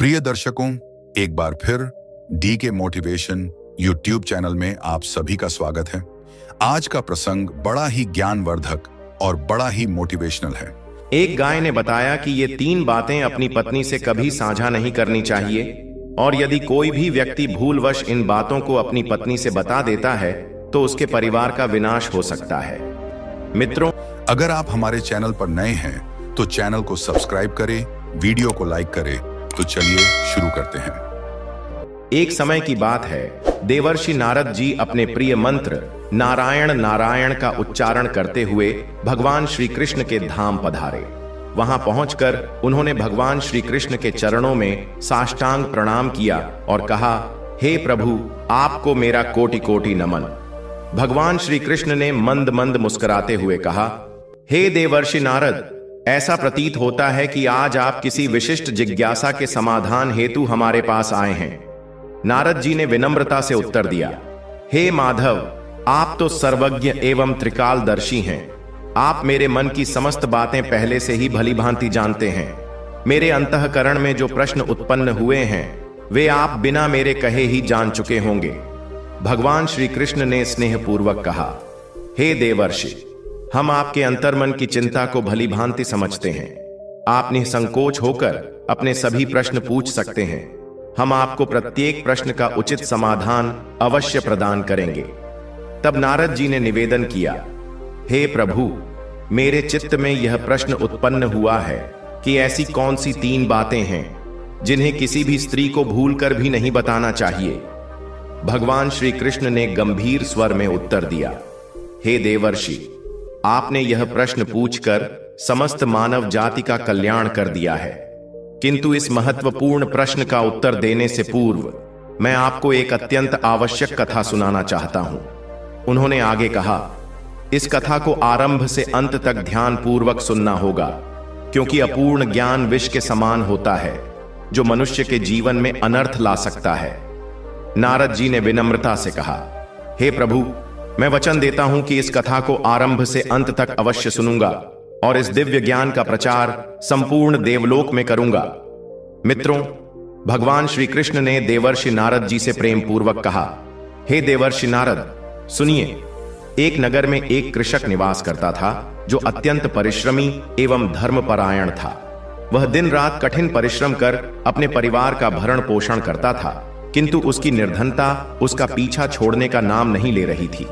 प्रिय दर्शकों, एक बार फिर डी के मोटिवेशन यूट्यूब चैनल में आप सभी का स्वागत है। आज का प्रसंग बड़ा ही ज्ञानवर्धक और बड़ा ही मोटिवेशनल है। एक गाय ने बताया कि ये 3 बातें अपनी पत्नी से कभी साझा नहीं करनी चाहिए, और यदि कोई भी व्यक्ति भूलवश इन बातों को अपनी पत्नी से बता देता है तो उसके परिवार का विनाश हो सकता है। मित्रों, अगर आप हमारे चैनल पर नए हैं तो चैनल को सब्सक्राइब करें, वीडियो को लाइक करें। तो चलिए शुरू करते हैं। एक समय की बात है, देवर्षि नारद जी अपने प्रिय मंत्र नारायण नारायण का उच्चारण करते हुए भगवान श्री कृष्ण के धाम पधारे। वहां पहुंचकर उन्होंने भगवान श्री कृष्ण के चरणों में साष्टांग प्रणाम किया और कहा, हे प्रभु, आपको मेरा कोटि कोटि नमन। भगवान श्री कृष्ण ने मंद मंद मुस्कुराते हुए कहा, हे देवर्षि नारद, ऐसा प्रतीत होता है कि आज आप किसी विशिष्ट जिज्ञासा के समाधान हेतु हमारे पास आए हैं। नारद जी ने विनम्रता से उत्तर दिया, हे माधव, आप तो सर्वज्ञ एवं त्रिकालदर्शी हैं। आप मेरे मन की समस्त बातें पहले से ही भली भांति जानते हैं। मेरे अंतःकरण में जो प्रश्न उत्पन्न हुए हैं वे आप बिना मेरे कहे ही जान चुके होंगे। भगवान श्री कृष्ण ने स्नेहपूर्वक कहा, हे देवर्षि, हम आपके अंतर्मन की चिंता को भली भांति समझते हैं। आप निसंकोच होकर अपने सभी प्रश्न पूछ सकते हैं। हम आपको प्रत्येक प्रश्न का उचित समाधान अवश्य प्रदान करेंगे। तब नारद जी ने निवेदन किया, हे प्रभु, मेरे चित्त में यह प्रश्न उत्पन्न हुआ है कि ऐसी कौन सी 3 बातें हैं जिन्हें किसी भी स्त्री को भूलकर भी नहीं बताना चाहिए। भगवान श्री कृष्ण ने गंभीर स्वर में उत्तर दिया, हे देवर्षि, आपने यह प्रश्न पूछकर समस्त मानव जाति का कल्याण कर दिया है, किंतु इस महत्वपूर्ण प्रश्न का उत्तर देने से पूर्व मैं आपको एक अत्यंत आवश्यक कथा सुनाना चाहता हूं। उन्होंने आगे कहा, इस कथा को आरंभ से अंत तक ध्यान पूर्वक सुनना होगा, क्योंकि अपूर्ण ज्ञान विष के समान होता है जो मनुष्य के जीवन में अनर्थ ला सकता है। नारद जी ने विनम्रता से कहा, हे प्रभु, मैं वचन देता हूं कि इस कथा को आरंभ से अंत तक अवश्य सुनूंगा और इस दिव्य ज्ञान का प्रचार संपूर्ण देवलोक में करूंगा। मित्रों, भगवान श्री कृष्ण ने देवर्षि नारद जी से प्रेम पूर्वक कहा, हे देवर्षि नारद, सुनिए। एक नगर में एक कृषक निवास करता था जो अत्यंत परिश्रमी एवं धर्मपरायण था। वह दिन रात कठिन परिश्रम कर अपने परिवार का भरण पोषण करता था, किंतु उसकी निर्धनता उसका पीछा छोड़ने का नाम नहीं ले रही थी।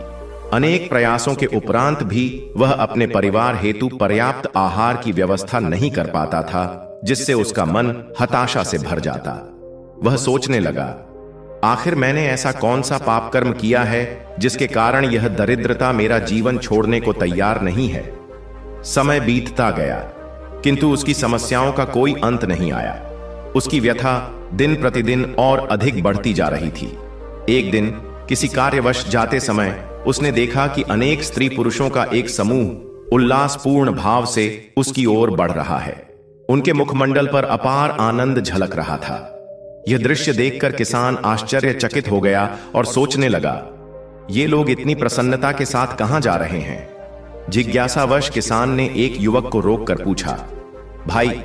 अनेक प्रयासों के उपरांत भी वह अपने परिवार हेतु पर्याप्त आहार की व्यवस्था नहीं कर पाता था, जिससे उसका मन हताशा से भर जाता। वह सोचने लगा, आखिर मैंने ऐसा कौन सा पाप कर्म किया है जिसके कारण यह दरिद्रता मेरा जीवन छोड़ने को तैयार नहीं है। समय बीतता गया, किंतु उसकी समस्याओं का कोई अंत नहीं आया। उसकी व्यथा दिन प्रतिदिन और अधिक बढ़ती जा रही थी। एक दिन किसी कार्यवश जाते समय उसने देखा कि अनेक स्त्री पुरुषों का एक समूह उल्लासपूर्ण भाव से उसकी ओर बढ़ रहा है। उनके मुखमंडल पर अपार आनंद झलक रहा था। यह दृश्य देखकर किसान आश्चर्यचकित हो गया और सोचने लगा, ये लोग इतनी प्रसन्नता के साथ कहां जा रहे हैं। जिज्ञासावश किसान ने एक युवक को रोककर पूछा, भाई,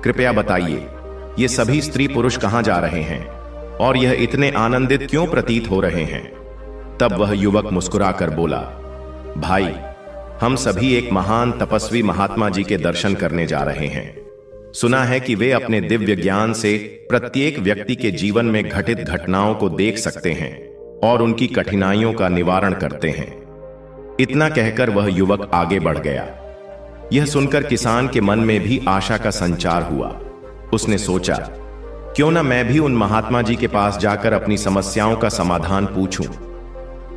कृपया बताइए, ये सभी स्त्री पुरुष कहां जा रहे हैं और यह इतने आनंदित क्यों प्रतीत हो रहे हैं। तब वह युवक मुस्कुराकर बोला, भाई, हम सभी एक महान तपस्वी महात्मा जी के दर्शन करने जा रहे हैं। सुना है कि वे अपने दिव्य ज्ञान से प्रत्येक व्यक्ति के जीवन में घटित घटनाओं को देख सकते हैं और उनकी कठिनाइयों का निवारण करते हैं। इतना कहकर वह युवक आगे बढ़ गया। यह सुनकर किसान के मन में भी आशा का संचार हुआ। उसने सोचा, क्यों न मैं भी उन महात्मा जी के पास जाकर अपनी समस्याओं का समाधान पूछूं।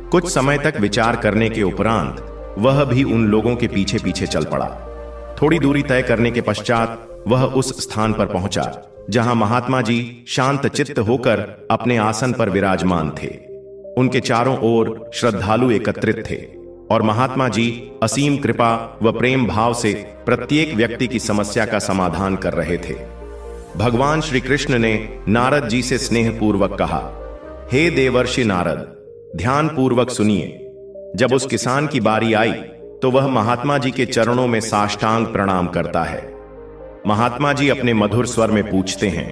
कुछ समय तक विचार करने के उपरांत वह भी उन लोगों के पीछे पीछे चल पड़ा। थोड़ी दूरी तय करने के पश्चात वह उस स्थान पर पहुंचा जहां महात्मा जी शांत चित्त होकर अपने आसन पर विराजमान थे। उनके चारों ओर श्रद्धालु एकत्रित थे और महात्मा जी असीम कृपा व प्रेम भाव से प्रत्येक व्यक्ति की समस्या का समाधान कर रहे थे। भगवान श्री कृष्ण ने नारद जी से स्नेहपूर्वक कहा, हे देवर्षि नारद, ध्यान पूर्वक सुनिए। जब उस किसान की बारी आई तो वह महात्मा जी के चरणों में साष्टांग प्रणाम करता है। महात्मा जी अपने मधुर स्वर में पूछते हैं,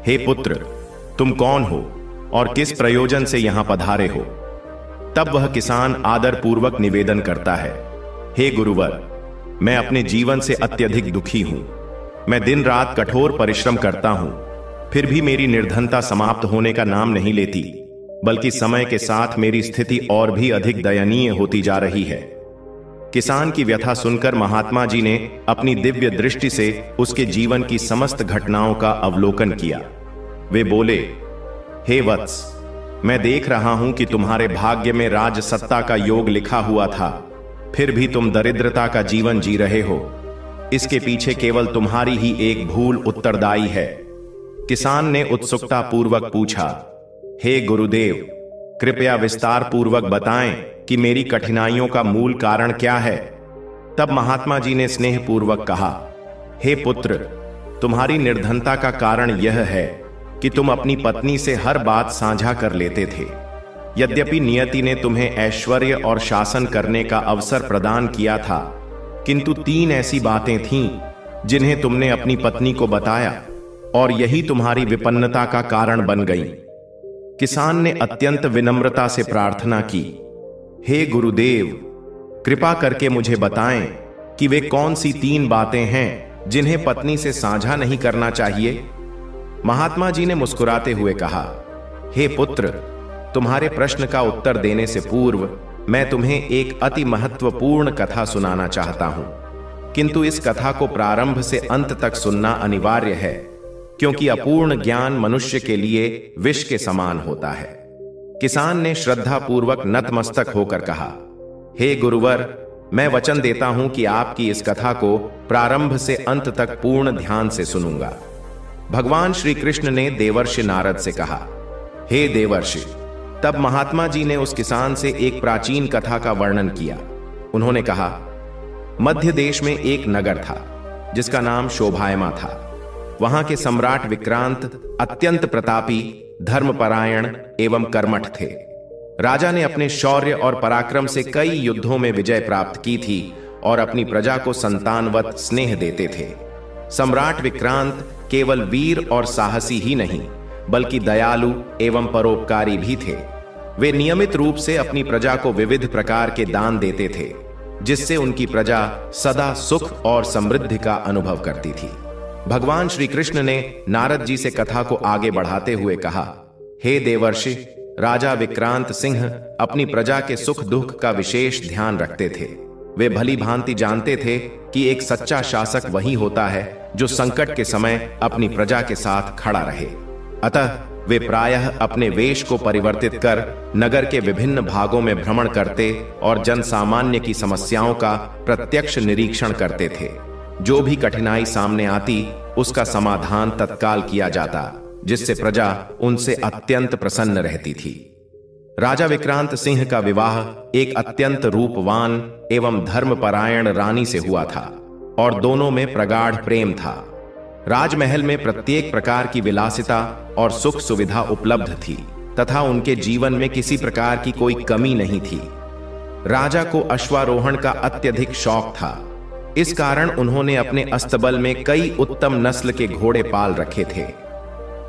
हे पुत्र, तुम कौन हो और किस प्रयोजन से यहां पधारे हो? तब वह किसान आदर पूर्वक निवेदन करता है, हे गुरुवर, मैं अपने जीवन से अत्यधिक दुखी हूं। मैं दिन रात कठोर परिश्रम करता हूं, फिर भी मेरी निर्धनता समाप्त होने का नाम नहीं लेती, बल्कि समय के साथ मेरी स्थिति और भी अधिक दयनीय होती जा रही है। किसान की व्यथा सुनकर महात्मा जी ने अपनी दिव्य दृष्टि से उसके जीवन की समस्त घटनाओं का अवलोकन किया। वे बोले, हे वत्स, मैं देख रहा हूं कि तुम्हारे भाग्य में राज सत्ता का योग लिखा हुआ था, फिर भी तुम दरिद्रता का जीवन जी रहे हो। इसके पीछे केवल तुम्हारी ही एक भूल उत्तरदायी है। किसान ने उत्सुकता पूर्वक पूछा, हे गुरुदेव, कृपया विस्तार पूर्वक बताएं कि मेरी कठिनाइयों का मूल कारण क्या है। तब महात्मा जी ने स्नेह पूर्वक कहा, हे पुत्र, तुम्हारी निर्धनता का कारण यह है कि तुम अपनी पत्नी से हर बात साझा कर लेते थे। यद्यपि नियति ने तुम्हें ऐश्वर्य और शासन करने का अवसर प्रदान किया था, किंतु 3 ऐसी बातें थीं जिन्हें तुमने अपनी पत्नी को बताया और यही तुम्हारी विपन्नता का कारण बन गई। किसान ने अत्यंत विनम्रता से प्रार्थना की, हे गुरुदेव, कृपा करके मुझे बताएं कि वे कौन सी 3 बातें हैं जिन्हें पत्नी से साझा नहीं करना चाहिए। महात्मा जी ने मुस्कुराते हुए कहा, हे पुत्र, तुम्हारे प्रश्न का उत्तर देने से पूर्व मैं तुम्हें एक अति महत्वपूर्ण कथा सुनाना चाहता हूं, किंतु इस कथा को प्रारंभ से अंत तक सुनना अनिवार्य है, क्योंकि अपूर्ण ज्ञान मनुष्य के लिए विष के समान होता है। किसान ने श्रद्धा पूर्वक नतमस्तक होकर कहा, हे गुरुवर, मैं वचन देता हूं कि आपकी इस कथा को प्रारंभ से अंत तक पूर्ण ध्यान से सुनूंगा। भगवान श्री कृष्ण ने देवर्षि नारद से कहा, हे देवर्षि। तब महात्मा जी ने उस किसान से एक प्राचीन कथा का वर्णन किया। उन्होंने कहा, मध्य देश में एक नगर था जिसका नाम शोभायमा था। वहां के सम्राट विक्रांत अत्यंत प्रतापी, धर्मपरायण एवं कर्मठ थे। राजा ने अपने शौर्य और पराक्रम से कई युद्धों में विजय प्राप्त की थी और अपनी प्रजा को संतानवत स्नेह देते थे। सम्राट विक्रांत केवल वीर और साहसी ही नहीं, बल्कि दयालु एवं परोपकारी भी थे। वे नियमित रूप से अपनी प्रजा को विविध प्रकार के दान देते थे, जिससे उनकी प्रजा सदा सुख और समृद्धि का अनुभव करती थी। भगवान श्री कृष्ण ने नारद जी से कथा को आगे बढ़ाते हुए कहा, हे देवर्षि, राजा विक्रांत सिंह अपनी प्रजा के सुख दुख का विशेष ध्यान रखते थे। वे भली भांति जानते थे कि एक सच्चा शासक वही होता है जो संकट के समय अपनी प्रजा के साथ खड़ा रहे। अतः वे प्रायः अपने वेश को परिवर्तित कर नगर के विभिन्न भागों में भ्रमण करते और जन सामान्य की समस्याओं का प्रत्यक्ष निरीक्षण करते थे। जो भी कठिनाई सामने आती, उसका समाधान तत्काल किया जाता, जिससे प्रजा उनसे अत्यंत प्रसन्न रहती थी। राजा विक्रांत सिंह का विवाह एक अत्यंत रूपवान एवं धर्मपरायण रानी से हुआ था और दोनों में प्रगाढ़ प्रेम था। राजमहल में प्रत्येक प्रकार की विलासिता और सुख सुविधा उपलब्ध थी तथा उनके जीवन में किसी प्रकार की कोई कमी नहीं थी। राजा को अश्वारोहण का अत्यधिक शौक था। इस कारण उन्होंने अपने अस्तबल में कई उत्तम नस्ल के घोड़े पाल रखे थे।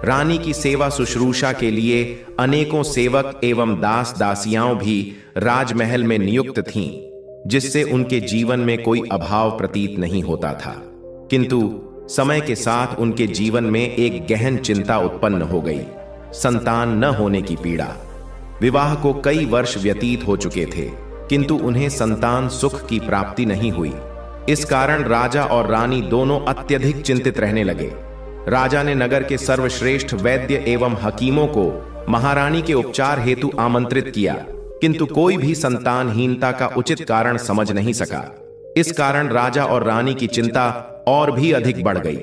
रानी की सेवा शुश्रूषा के लिए अनेकों सेवक एवं दास दासियां भी राजमहल में नियुक्त थीं, जिससे उनके जीवन में कोई अभाव प्रतीत नहीं होता था। किंतु समय के साथ उनके जीवन में एक गहन चिंता उत्पन्न हो गई, संतान न होने की पीड़ा। विवाह को कई वर्ष व्यतीत हो चुके थे, किंतु उन्हें संतान सुख की प्राप्ति नहीं हुई। इस कारण राजा और रानी दोनों अत्यधिक चिंतित रहने लगे। राजा ने नगर के सर्वश्रेष्ठ वैद्य एवं हकीमों को महारानी के उपचार हेतु आमंत्रित किया, किंतु कोई भी संतानहीनता का उचित कारण समझ नहीं सका। इस कारण राजा और रानी की चिंता और भी अधिक बढ़ गई।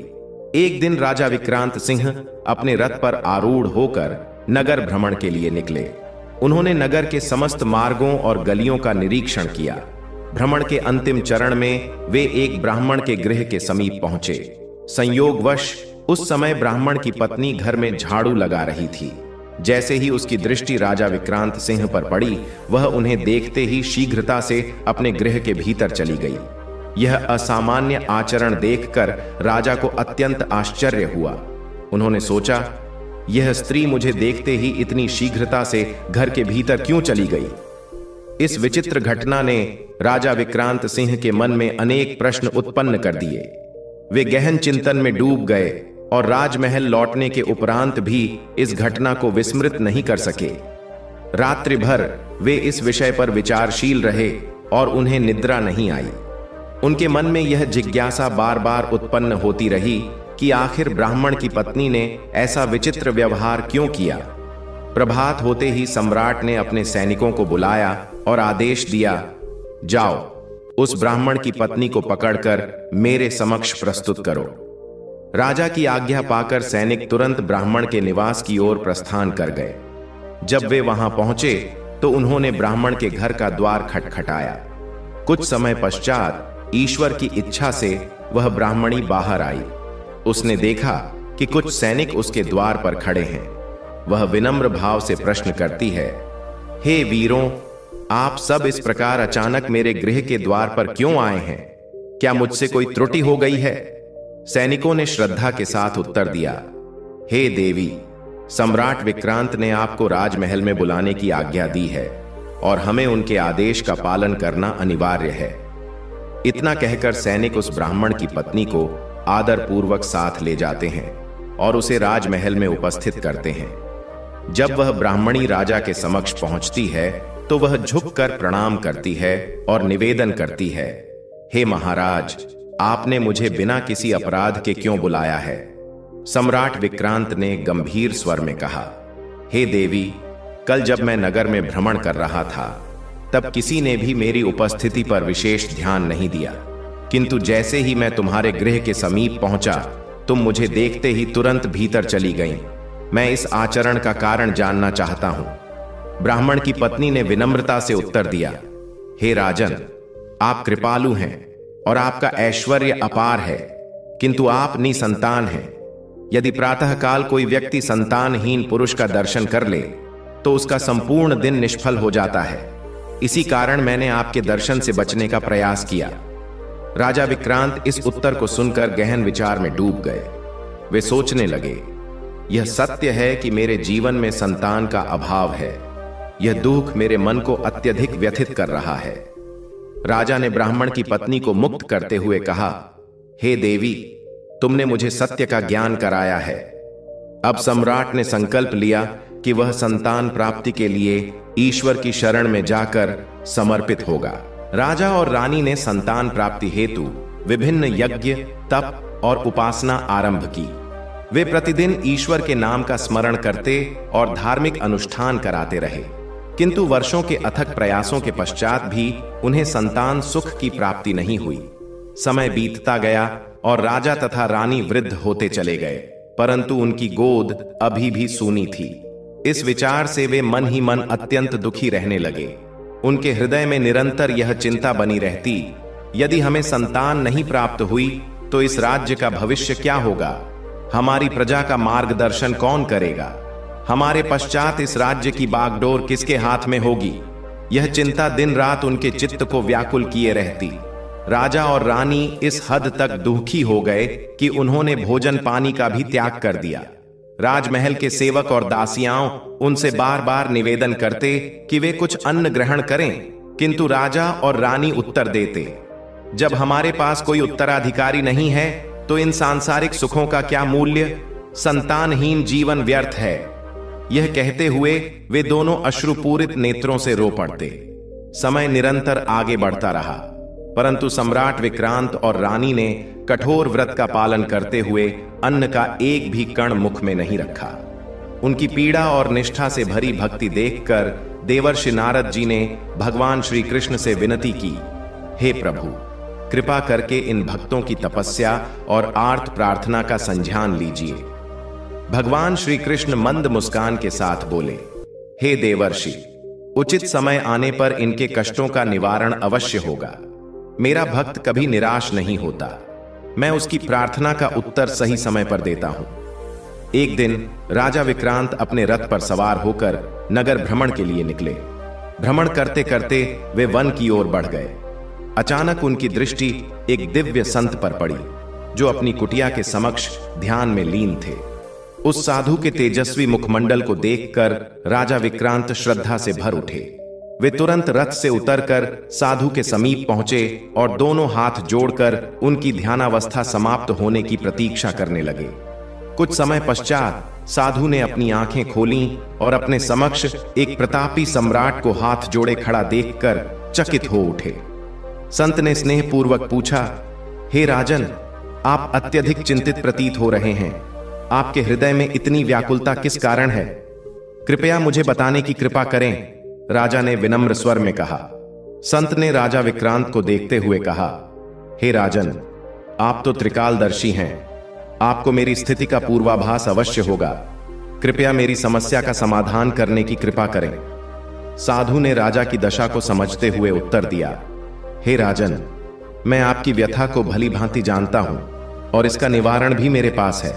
एक दिन राजा विक्रांत सिंह अपने रथ पर आरूढ़ होकर नगर भ्रमण के लिए निकले। उन्होंने नगर के समस्त मार्गों और गलियों का निरीक्षण किया। भ्रमण के अंतिम चरण में वे एक ब्राह्मण के गृह के समीप पहुंचे। संयोगवश उस समय ब्राह्मण की पत्नी घर में झाड़ू लगा रही थी। जैसे ही उसकी दृष्टि राजा विक्रांत सिंह पर पड़ी, वह उन्हें देखते ही शीघ्रता से अपने गृह के भीतर चली गई। यह असामान्य आचरण देखकर राजा को अत्यंत आश्चर्य हुआ। उन्होंने सोचा यह स्त्री मुझे देखते ही इतनी शीघ्रता से घर के भीतर क्यों चली गई? इस विचित्र घटना ने राजा विक्रांत सिंह के मन में अनेक प्रश्न उत्पन्न कर दिए। वे गहन चिंतन में डूब गए और राजमहल लौटने के उपरांत भी इस घटना को विस्मृत नहीं कर सके। रात्रि भर वे इस विषय पर विचारशील रहे और उन्हें निद्रा नहीं आई। उनके मन में यह जिज्ञासा बार बार उत्पन्न होती रही कि आखिर ब्राह्मण की पत्नी ने ऐसा विचित्र व्यवहार क्यों किया। प्रभात होते ही सम्राट ने अपने सैनिकों को बुलाया और आदेश दिया, जाओ, उस ब्राह्मण की पत्नी को पकड़कर मेरे समक्ष प्रस्तुत करो। राजा की आज्ञा पाकर सैनिक तुरंत ब्राह्मण के निवास की ओर प्रस्थान कर गए। जब वे वहां पहुंचे तो उन्होंने ब्राह्मण के घर का द्वार खटखटाया। कुछ समय पश्चात ईश्वर की इच्छा से वह ब्राह्मणी बाहर आई। उसने देखा कि कुछ सैनिक उसके द्वार पर खड़े हैं। वह विनम्र भाव से प्रश्न करती है, हे वीरों, आप सब इस प्रकार अचानक मेरे गृह के द्वार पर क्यों आए हैं? क्या मुझसे कोई त्रुटि हो गई है? सैनिकों ने श्रद्धा के साथ उत्तर दिया, हे देवी, सम्राट विक्रांत ने आपको राजमहल में बुलाने की आज्ञा दी है और हमें उनके आदेश का पालन करना अनिवार्य है। इतना कहकर सैनिक उस ब्राह्मण की पत्नी को आदर पूर्वक साथ ले जाते हैं और उसे राजमहल में उपस्थित करते हैं। जब वह ब्राह्मणी राजा के समक्ष पहुंचती है तो वह झुककर प्रणाम करती है और निवेदन करती है, हे महाराज, आपने मुझे बिना किसी अपराध के क्यों बुलाया है? सम्राट विक्रांत ने गंभीर स्वर में कहा, हे देवी, कल जब मैं नगर में भ्रमण कर रहा था तब किसी ने भी मेरी उपस्थिति पर विशेष ध्यान नहीं दिया, किंतु जैसे ही मैं तुम्हारे गृह के समीप पहुंचा तुम मुझे देखते ही तुरंत भीतर चली गईं। मैं इस आचरण का कारण जानना चाहता हूं। ब्राह्मण की पत्नी ने विनम्रता से उत्तर दिया, हे राजन, आप कृपालु हैं और आपका ऐश्वर्य अपार है, किंतु आप निसंतान हैं। यदि प्रातःकाल कोई व्यक्ति संतानहीन पुरुष का दर्शन कर ले तो उसका संपूर्ण दिन निष्फल हो जाता है। इसी कारण मैंने आपके दर्शन से बचने का प्रयास किया। राजा विक्रांत इस उत्तर को सुनकर गहन विचार में डूब गए। वे सोचने लगे, यह सत्य है कि मेरे जीवन में संतान का अभाव है। यह दुख मेरे मन को अत्यधिक व्यथित कर रहा है। राजा ने ब्राह्मण की पत्नी को मुक्त करते हुए कहा, हे देवी, तुमने मुझे सत्य का ज्ञान कराया है। अब सम्राट ने संकल्प लिया कि वह संतान प्राप्ति के लिए ईश्वर की शरण में जाकर समर्पित होगा। राजा और रानी ने संतान प्राप्ति हेतु विभिन्न यज्ञ, तप और उपासना आरंभ की। वे प्रतिदिन ईश्वर के नाम का स्मरण करते और धार्मिक अनुष्ठान कराते रहे, किंतु वर्षों के अथक प्रयासों के पश्चात भी उन्हें संतान सुख की प्राप्ति नहीं हुई। समय बीतता गया और राजा तथा रानी वृद्ध होते चले गए, परंतु उनकी गोद अभी भी सूनी थी। इस विचार से वे मन ही मन अत्यंत दुखी रहने लगे। उनके हृदय में निरंतर यह चिंता बनी रहती, यदि हमें संतान नहीं प्राप्त हुई तो इस राज्य का भविष्य क्या होगा? हमारी प्रजा का मार्गदर्शन कौन करेगा? हमारे पश्चात इस राज्य की बागडोर किसके हाथ में होगी? यह चिंता दिन रात उनके चित्त को व्याकुल किए रहती। राजा और रानी इस हद तक दुखी हो गए कि उन्होंने भोजन पानी का भी त्याग कर दिया। राजमहल के सेवक और दासियाओं उनसे बार बार निवेदन करते कि वे कुछ अन्न ग्रहण करें, किंतु राजा और रानी उत्तर देते, जब हमारे पास कोई उत्तराधिकारी नहीं है तो इन सांसारिक सुखों का क्या मूल्य? संतानहीन जीवन व्यर्थ है। यह कहते हुए वे दोनों अश्रुपूरित नेत्रों से रो पड़ते। समय निरंतर आगे बढ़ता रहा, परंतु सम्राट विक्रांत और रानी ने कठोर व्रत का पालन करते हुए अन्न का एक भी कण मुख में नहीं रखा। उनकी पीड़ा और निष्ठा से भरी भक्ति देखकर देवर्षि नारद जी ने भगवान श्री कृष्ण से विनती की, हे प्रभु, कृपा करके इन भक्तों की तपस्या और आर्त प्रार्थना का संज्ञान लीजिए। भगवान श्री कृष्ण मंद मुस्कान के साथ बोले, हे देवर्षि, उचित समय आने पर इनके कष्टों का निवारण अवश्य होगा। मेरा भक्त कभी निराश नहीं होता। मैं उसकी प्रार्थना का उत्तर सही समय पर देता हूं। एक दिन राजा विक्रांत अपने रथ पर सवार होकर नगर भ्रमण के लिए निकले। भ्रमण करते करते वे वन की ओर बढ़ गए। अचानक उनकी दृष्टि एक दिव्य संत पर पड़ी, जो अपनी कुटिया के समक्ष ध्यान में लीन थे। उस साधु के तेजस्वी मुखमंडल को देखकर राजा विक्रांत श्रद्धा से भर उठे। वे तुरंत रथ से उतरकर साधु के समीप पहुंचे और दोनों हाथ जोड़कर उनकी ध्यानावस्था समाप्त होने की प्रतीक्षा करने लगे। कुछ समय पश्चात साधु ने अपनी आंखें खोलीं और अपने समक्ष एक प्रतापी सम्राट को हाथ जोड़े खड़ा देखकर चकित हो उठे। संत ने स्नेहपूर्वक पूछा, हे राजन, आप अत्यधिक चिंतित प्रतीत हो रहे हैं। आपके हृदय में इतनी व्याकुलता किस कारण है? कृपया मुझे बताने की कृपा करें, राजा ने विनम्र स्वर में कहा। संत ने राजा विक्रांत को देखते हुए कहा, हे राजन, आप तो त्रिकालदर्शी हैं। आपको मेरी स्थिति का पूर्वाभास अवश्य होगा। कृपया मेरी समस्या का समाधान करने की कृपा करें। साधु ने राजा की दशा को समझते हुए उत्तर दिया, हे राजन, मैं आपकी व्यथा को भली भांति जानता हूं और इसका निवारण भी मेरे पास है।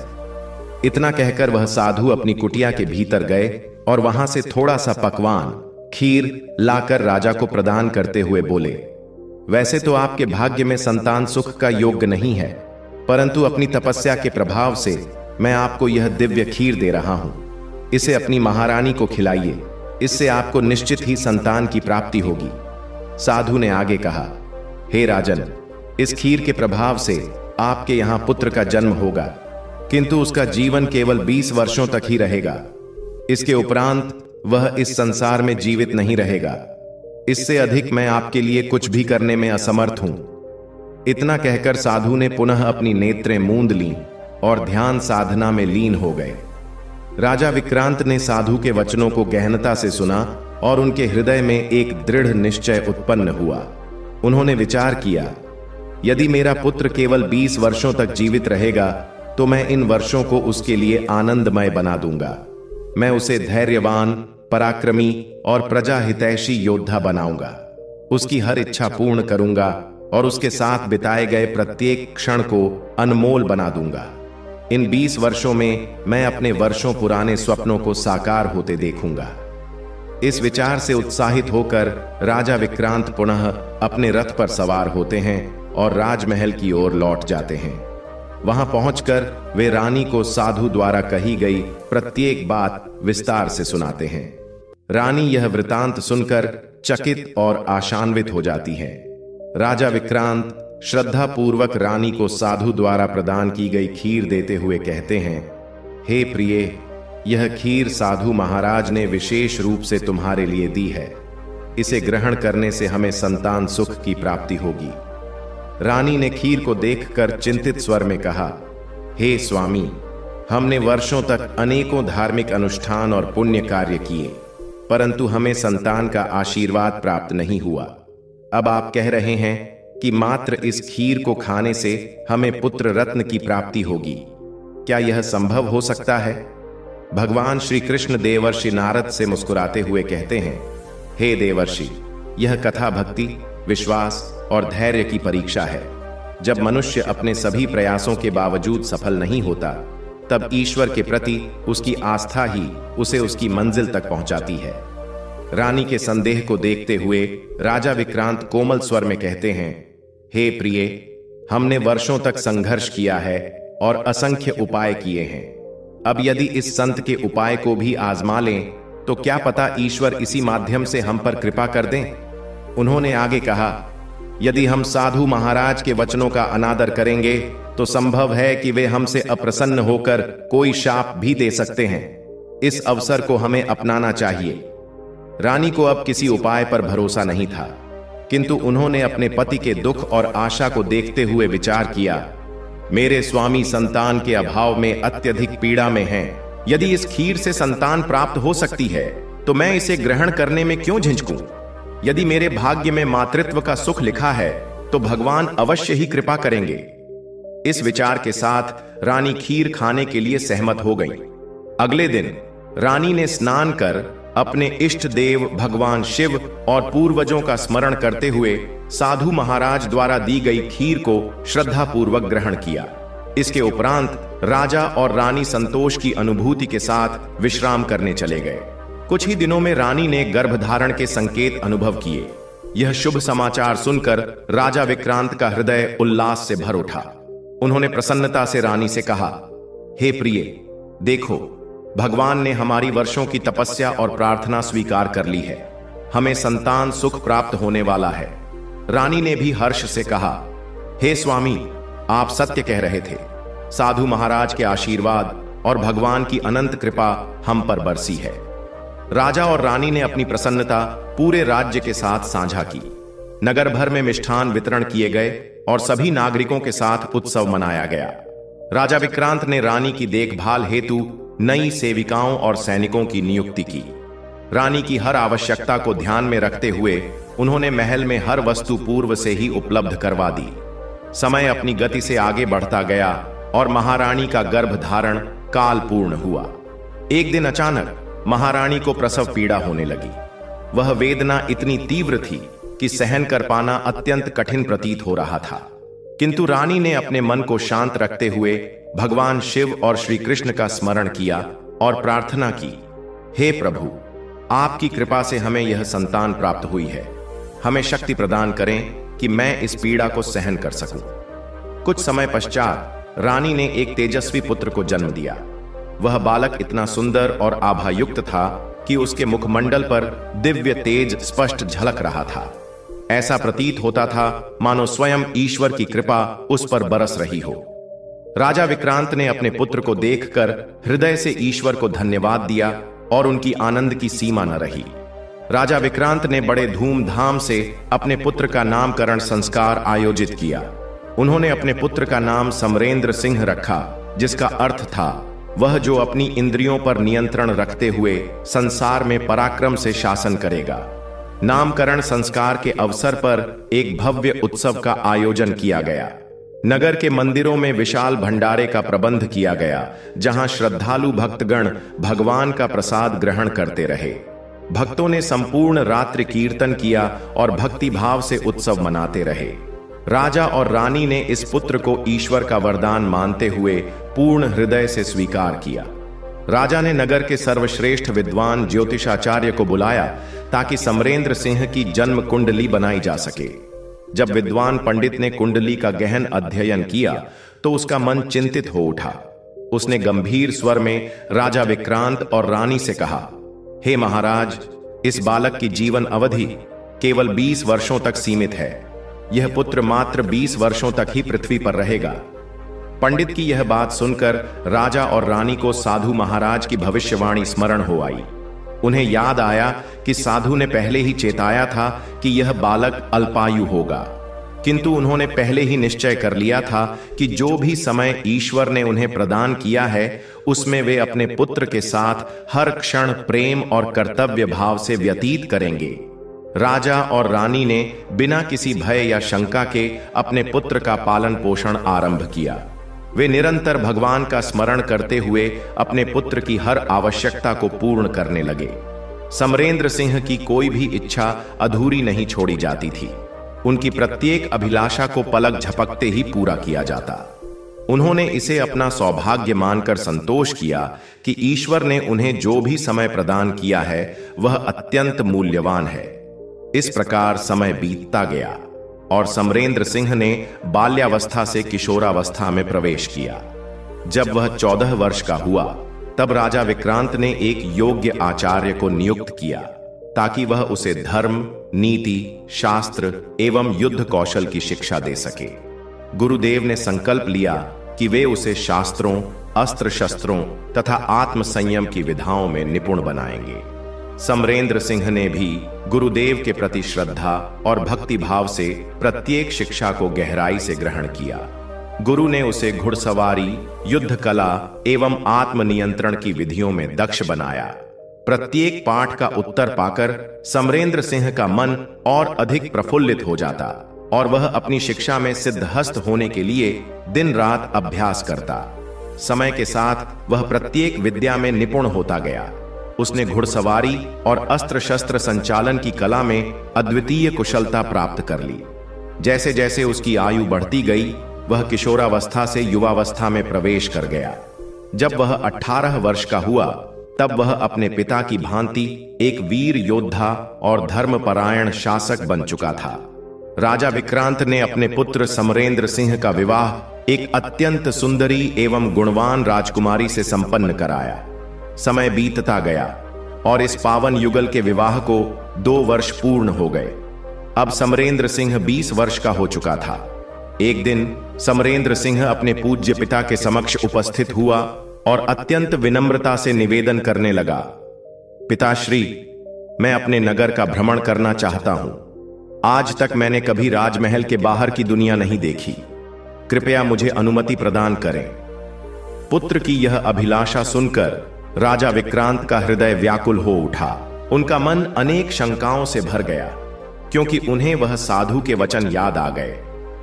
इतना कहकर वह साधु अपनी कुटिया के भीतर गए और वहां से थोड़ा सा पकवान, खीर लाकर राजा को प्रदान करते हुए बोले, वैसे तो आपके भाग्य में संतान सुख का योग्य नहीं है, परंतु अपनी तपस्या के प्रभाव से मैं आपको यह दिव्य खीर दे रहा हूं। इसे अपनी महारानी को खिलाइए, इससे आपको निश्चित ही संतान की प्राप्ति होगी। साधु ने आगे कहा, हे राजन, इस खीर के प्रभाव से आपके यहां पुत्र का जन्म होगा, किंतु उसका जीवन केवल 20 वर्षों तक ही रहेगा। इसके उपरांत वह इस संसार में जीवित नहीं रहेगा। इससे अधिक मैं आपके लिए कुछ भी करने में असमर्थ हूं। इतना कहकर साधु ने पुनः अपनी नेत्रें मूंद लीं और ध्यान साधना में लीन हो गए। राजा विक्रांत ने साधु के वचनों को गहनता से सुना और उनके हृदय में एक दृढ़ निश्चय उत्पन्न हुआ। उन्होंने विचार किया, यदि मेरा पुत्र केवल 20 वर्षों तक जीवित रहेगा तो मैं इन वर्षों को उसके लिए आनंदमय बना दूंगा। मैं उसे धैर्यवान, पराक्रमी और प्रजा हितैषी योद्धा बनाऊंगा। उसकी हर इच्छा पूर्ण करूंगा और उसके साथ बिताए गए प्रत्येक क्षण को अनमोल बना दूंगा। इन 20 वर्षों में मैं अपने वर्षों पुराने स्वप्नों को साकार होते देखूंगा। इस विचार से उत्साहित होकर राजा विक्रांत पुनः अपने रथ पर सवार होते हैं और राजमहल की ओर लौट जाते हैं। वहां पहुंचकर वे रानी को साधु द्वारा कही गई प्रत्येक बात विस्तार से सुनाते हैं। रानी यह वृतांत सुनकर चकित और आशान्वित हो जाती है। राजा विक्रांत श्रद्धा पूर्वक रानी को साधु द्वारा प्रदान की गई खीर देते हुए कहते हैं, हे प्रिय, यह खीर साधु महाराज ने विशेष रूप से तुम्हारे लिए दी है। इसे ग्रहण करने से हमें संतान सुख की प्राप्ति होगी। रानी ने खीर को देखकर चिंतित स्वर में कहा, हे स्वामी, हमने वर्षों तक अनेकों धार्मिक अनुष्ठान और पुण्य कार्य किए, परंतु हमें संतान का आशीर्वाद प्राप्त नहीं हुआ। अब आप कह रहे हैं कि मात्र इस खीर को खाने से हमें पुत्र रत्न की प्राप्ति होगी। क्या यह संभव हो सकता है? भगवान श्री कृष्ण देवर्षि नारद से मुस्कुराते हुए कहते हैं, हे देवर्षि, यह कथा भक्ति, विश्वास और धैर्य की परीक्षा है। जब मनुष्य अपने सभी प्रयासों के बावजूद सफल नहीं होता, तब ईश्वर के प्रति उसकी आस्था ही उसे उसकी मंजिल तक पहुंचाती है। रानी के संदेह को देखते हुए राजा विक्रांत कोमल स्वर में कहते हैं, हे प्रिय, हमने वर्षों तक संघर्ष किया है और असंख्य उपाय किए हैं। अब यदि इस संत के उपाय को भी आजमा लें तो क्या पता ईश्वर इसी माध्यम से हम पर कृपा कर दें। उन्होंने आगे कहा, यदि हम साधु महाराज के वचनों का अनादर करेंगे तो संभव है कि वे हमसे अप्रसन्न होकर कोई शाप भी दे सकते हैं। इस अवसर को हमें अपनाना चाहिए। रानी को अब किसी उपाय पर भरोसा नहीं था, किंतु उन्होंने अपने पति के दुख और आशा को देखते हुए विचार किया, मेरे स्वामी संतान के अभाव में अत्यधिक पीड़ा में हैं। यदि इस खीर से संतान प्राप्त हो सकती है तो मैं इसे ग्रहण करने में क्यों झिझकूं? यदि मेरे भाग्य में मातृत्व का सुख लिखा है तो भगवान अवश्य ही कृपा करेंगे। इस विचार के साथ रानी खीर खाने के लिए सहमत हो गई। अगले दिन रानी ने स्नान कर अपने इष्ट देव भगवान शिव और पूर्वजों का स्मरण करते हुए साधु महाराज द्वारा दी गई खीर को श्रद्धा पूर्वक ग्रहण किया। इसके उपरांत राजा और रानी संतोष की अनुभूति के साथ विश्राम करने चले गए। कुछ ही दिनों में रानी ने गर्भधारण के संकेत अनुभव किए। यह शुभ समाचार सुनकर राजा विक्रांत का हृदय उल्लास से भर उठा। उन्होंने प्रसन्नता से रानी से कहा, हे प्रिय, देखो, भगवान ने हमारी वर्षों की तपस्या और प्रार्थना स्वीकार कर ली है। हमें संतान सुख प्राप्त होने वाला है। रानी ने भी हर्ष से कहा, हे स्वामी, आप सत्य कह रहे थे। साधु महाराज के आशीर्वाद और भगवान की अनंत कृपा हम पर बरसी है। राजा और रानी ने अपनी प्रसन्नता पूरे राज्य के साथ साझा की। नगर भर में मिष्ठान वितरण किए गए और सभी नागरिकों के साथ उत्सव मनाया गया। राजा विक्रांत ने रानी की देखभाल हेतु नई सेविकाओं और सैनिकों की नियुक्ति की। रानी की हर आवश्यकता को ध्यान में रखते हुए उन्होंने महल में हर वस्तु पूर्व से ही उपलब्ध करवा दी। समय अपनी गति से आगे बढ़ता गया और महारानी का गर्भधारण काल पूर्ण हुआ। एक दिन अचानक महारानी को प्रसव पीड़ा होने लगी। वह वेदना इतनी तीव्र थी कि सहन कर पाना अत्यंत कठिन प्रतीत हो रहा था। किंतु रानी ने अपने मन को शांत रखते हुए भगवान शिव और श्री कृष्ण का स्मरण किया और प्रार्थना की, हे प्रभु, आपकी कृपा से हमें यह संतान प्राप्त हुई है। हमें शक्ति प्रदान करें कि मैं इस पीड़ा को सहन कर सकूं। कुछ समय पश्चात रानी ने एक तेजस्वी पुत्र को जन्म दिया। वह बालक इतना सुंदर और आभायुक्त था कि उसके मुखमंडल पर दिव्य तेज स्पष्ट झलक रहा था। ऐसा प्रतीत होता था मानो स्वयं ईश्वर की कृपा उस पर बरस रही हो। राजा विक्रांत ने अपने पुत्र को देखकर हृदय से ईश्वर को धन्यवाद दिया और उनकी आनंद की सीमा न रही। राजा विक्रांत ने बड़े धूमधाम से अपने पुत्र का नामकरण संस्कार आयोजित किया। उन्होंने अपने पुत्र का नाम समरेंद्र सिंह रखा, जिसका अर्थ था वह जो अपनी इंद्रियों पर नियंत्रण रखते हुए संसार में पराक्रम से शासन करेगा। नामकरण संस्कार के अवसर पर एक भव्य उत्सव का आयोजन किया गया। नगर के मंदिरों में विशाल भंडारे का प्रबंध किया गया, जहां श्रद्धालु भक्तगण भगवान का प्रसाद ग्रहण करते रहे। भक्तों ने संपूर्ण रात्रि कीर्तन किया और भक्ति भाव से उत्सव मनाते रहे। राजा और रानी ने इस पुत्र को ईश्वर का वरदान मानते हुए पूर्ण हृदय से स्वीकार किया। राजा ने नगर के सर्वश्रेष्ठ विद्वान ज्योतिषाचार्य को बुलाया ताकि समरेंद्र सिंह की जन्म कुंडली बनाई जा सके। जब विद्वान पंडित ने कुंडली का गहन अध्ययन किया तो उसका मन चिंतित हो उठा। उसने गंभीर स्वर में राजा विक्रांत और रानी से कहा, हे महाराज, इस बालक की जीवन अवधि केवल 20 वर्षों तक सीमित है। यह पुत्र मात्र 20 वर्षों तक ही पृथ्वी पर रहेगा। पंडित की यह बात सुनकर राजा और रानी को साधु महाराज की भविष्यवाणी स्मरण हो आई। उन्हें याद आया कि साधु ने पहले ही चेताया था कि यह बालक अल्पायु होगा, किंतु उन्होंने पहले ही निश्चय कर लिया था कि जो भी समय ईश्वर ने उन्हें प्रदान किया है उसमें वे अपने पुत्र के साथ हर क्षण प्रेम और कर्तव्य भाव से व्यतीत करेंगे। राजा और रानी ने बिना किसी भय या शंका के अपने पुत्र का पालन पोषण आरंभ किया। वे निरंतर भगवान का स्मरण करते हुए अपने पुत्र की हर आवश्यकता को पूर्ण करने लगे। समरेंद्र सिंह की कोई भी इच्छा अधूरी नहीं छोड़ी जाती थी। उनकी प्रत्येक अभिलाषा को पलक झपकते ही पूरा किया जाता। उन्होंने इसे अपना सौभाग्य मानकर संतोष किया कि ईश्वर ने उन्हें जो भी समय प्रदान किया है वह अत्यंत मूल्यवान है। इस प्रकार समय बीतता गया और समरेंद्र सिंह ने बाल्यावस्था से किशोरावस्था में प्रवेश किया। जब वह 14 वर्ष का हुआ तब राजा विक्रांत ने एक योग्य आचार्य को नियुक्त किया ताकि वह उसे धर्म, नीति, शास्त्र एवं युद्ध कौशल की शिक्षा दे सके। गुरुदेव ने संकल्प लिया कि वे उसे शास्त्रों, अस्त्र शस्त्रों तथा आत्म संयम की विधाओं में निपुण बनाएंगे। समरेंद्र सिंह ने भी गुरुदेव के प्रति श्रद्धा और भक्ति भाव से प्रत्येक शिक्षा को गहराई से ग्रहण किया। गुरु ने उसे घुड़सवारी, युद्ध कला एवं आत्मनियंत्रण की विधियों में दक्ष बनाया। प्रत्येक पाठ का उत्तर पाकर समरेंद्र सिंह का मन और अधिक प्रफुल्लित हो जाता और वह अपनी शिक्षा में सिद्धहस्त होने के लिए दिन रात अभ्यास करता। समय के साथ वह प्रत्येक विद्या में निपुण होता गया। उसने घुड़सवारी और अस्त्र शस्त्र संचालन की कला में अद्वितीय कुशलता प्राप्त कर ली। जैसे जैसे उसकी आयु बढ़ती गई वह किशोरावस्था से युवावस्था में प्रवेश कर गया। जब वह 18 वर्ष का हुआ तब वह अपने पिता की भांति एक वीर योद्धा और धर्मपरायण शासक बन चुका था। राजा विक्रांत ने अपने पुत्र समरेंद्र सिंह का विवाह एक अत्यंत सुंदरी एवं गुणवान राजकुमारी से संपन्न कराया। समय बीतता गया और इस पावन युगल के विवाह को 2 वर्ष पूर्ण हो गए। अब समरेंद्र सिंह 20 वर्ष का हो चुका था। एक दिन समरेंद्र सिंह अपने पूज्य पिता के समक्ष उपस्थित हुआ और अत्यंत विनम्रता से निवेदन करने लगा। पिताश्री, मैं अपने नगर का भ्रमण करना चाहता हूं। आज तक मैंने कभी राजमहल के बाहर की दुनिया नहीं देखी। कृपया मुझे अनुमति प्रदान करें। पुत्र की यह अभिलाषा सुनकर राजा विक्रांत का हृदय व्याकुल हो उठा। उनका मन अनेक शंकाओं से भर गया, क्योंकि उन्हें वह साधु के वचन याद आ गए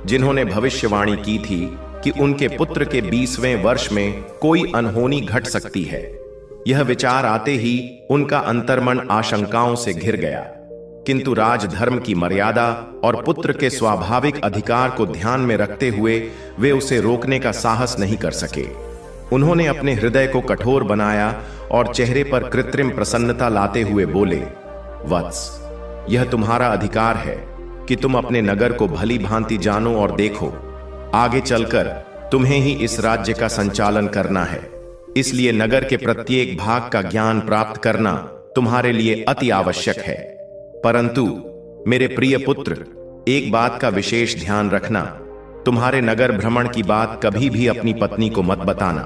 जिन्होंने भविष्यवाणी की थी कि उनके पुत्र के 20वें वर्ष में कोई अनहोनी घट सकती है। यह विचार आते ही उनका अंतर्मन आशंकाओं से घिर गया, किंतु राजधर्म की मर्यादा और पुत्र के स्वाभाविक अधिकार को ध्यान में रखते हुए वे उसे रोकने का साहस नहीं कर सके। उन्होंने अपने हृदय को कठोर बनाया और चेहरे पर कृत्रिम प्रसन्नता लाते हुए बोले, वत्स, यह तुम्हारा अधिकार है कि तुम अपने नगर को भली भांति जानो और देखो। आगे चलकर तुम्हें ही इस राज्य का संचालन करना है, इसलिए नगर के प्रत्येक भाग का ज्ञान प्राप्त करना तुम्हारे लिए अति आवश्यक है। परंतु मेरे प्रिय पुत्र, एक बात का विशेष ध्यान रखना, तुम्हारे नगर भ्रमण की बात कभी भी अपनी पत्नी को मत बताना।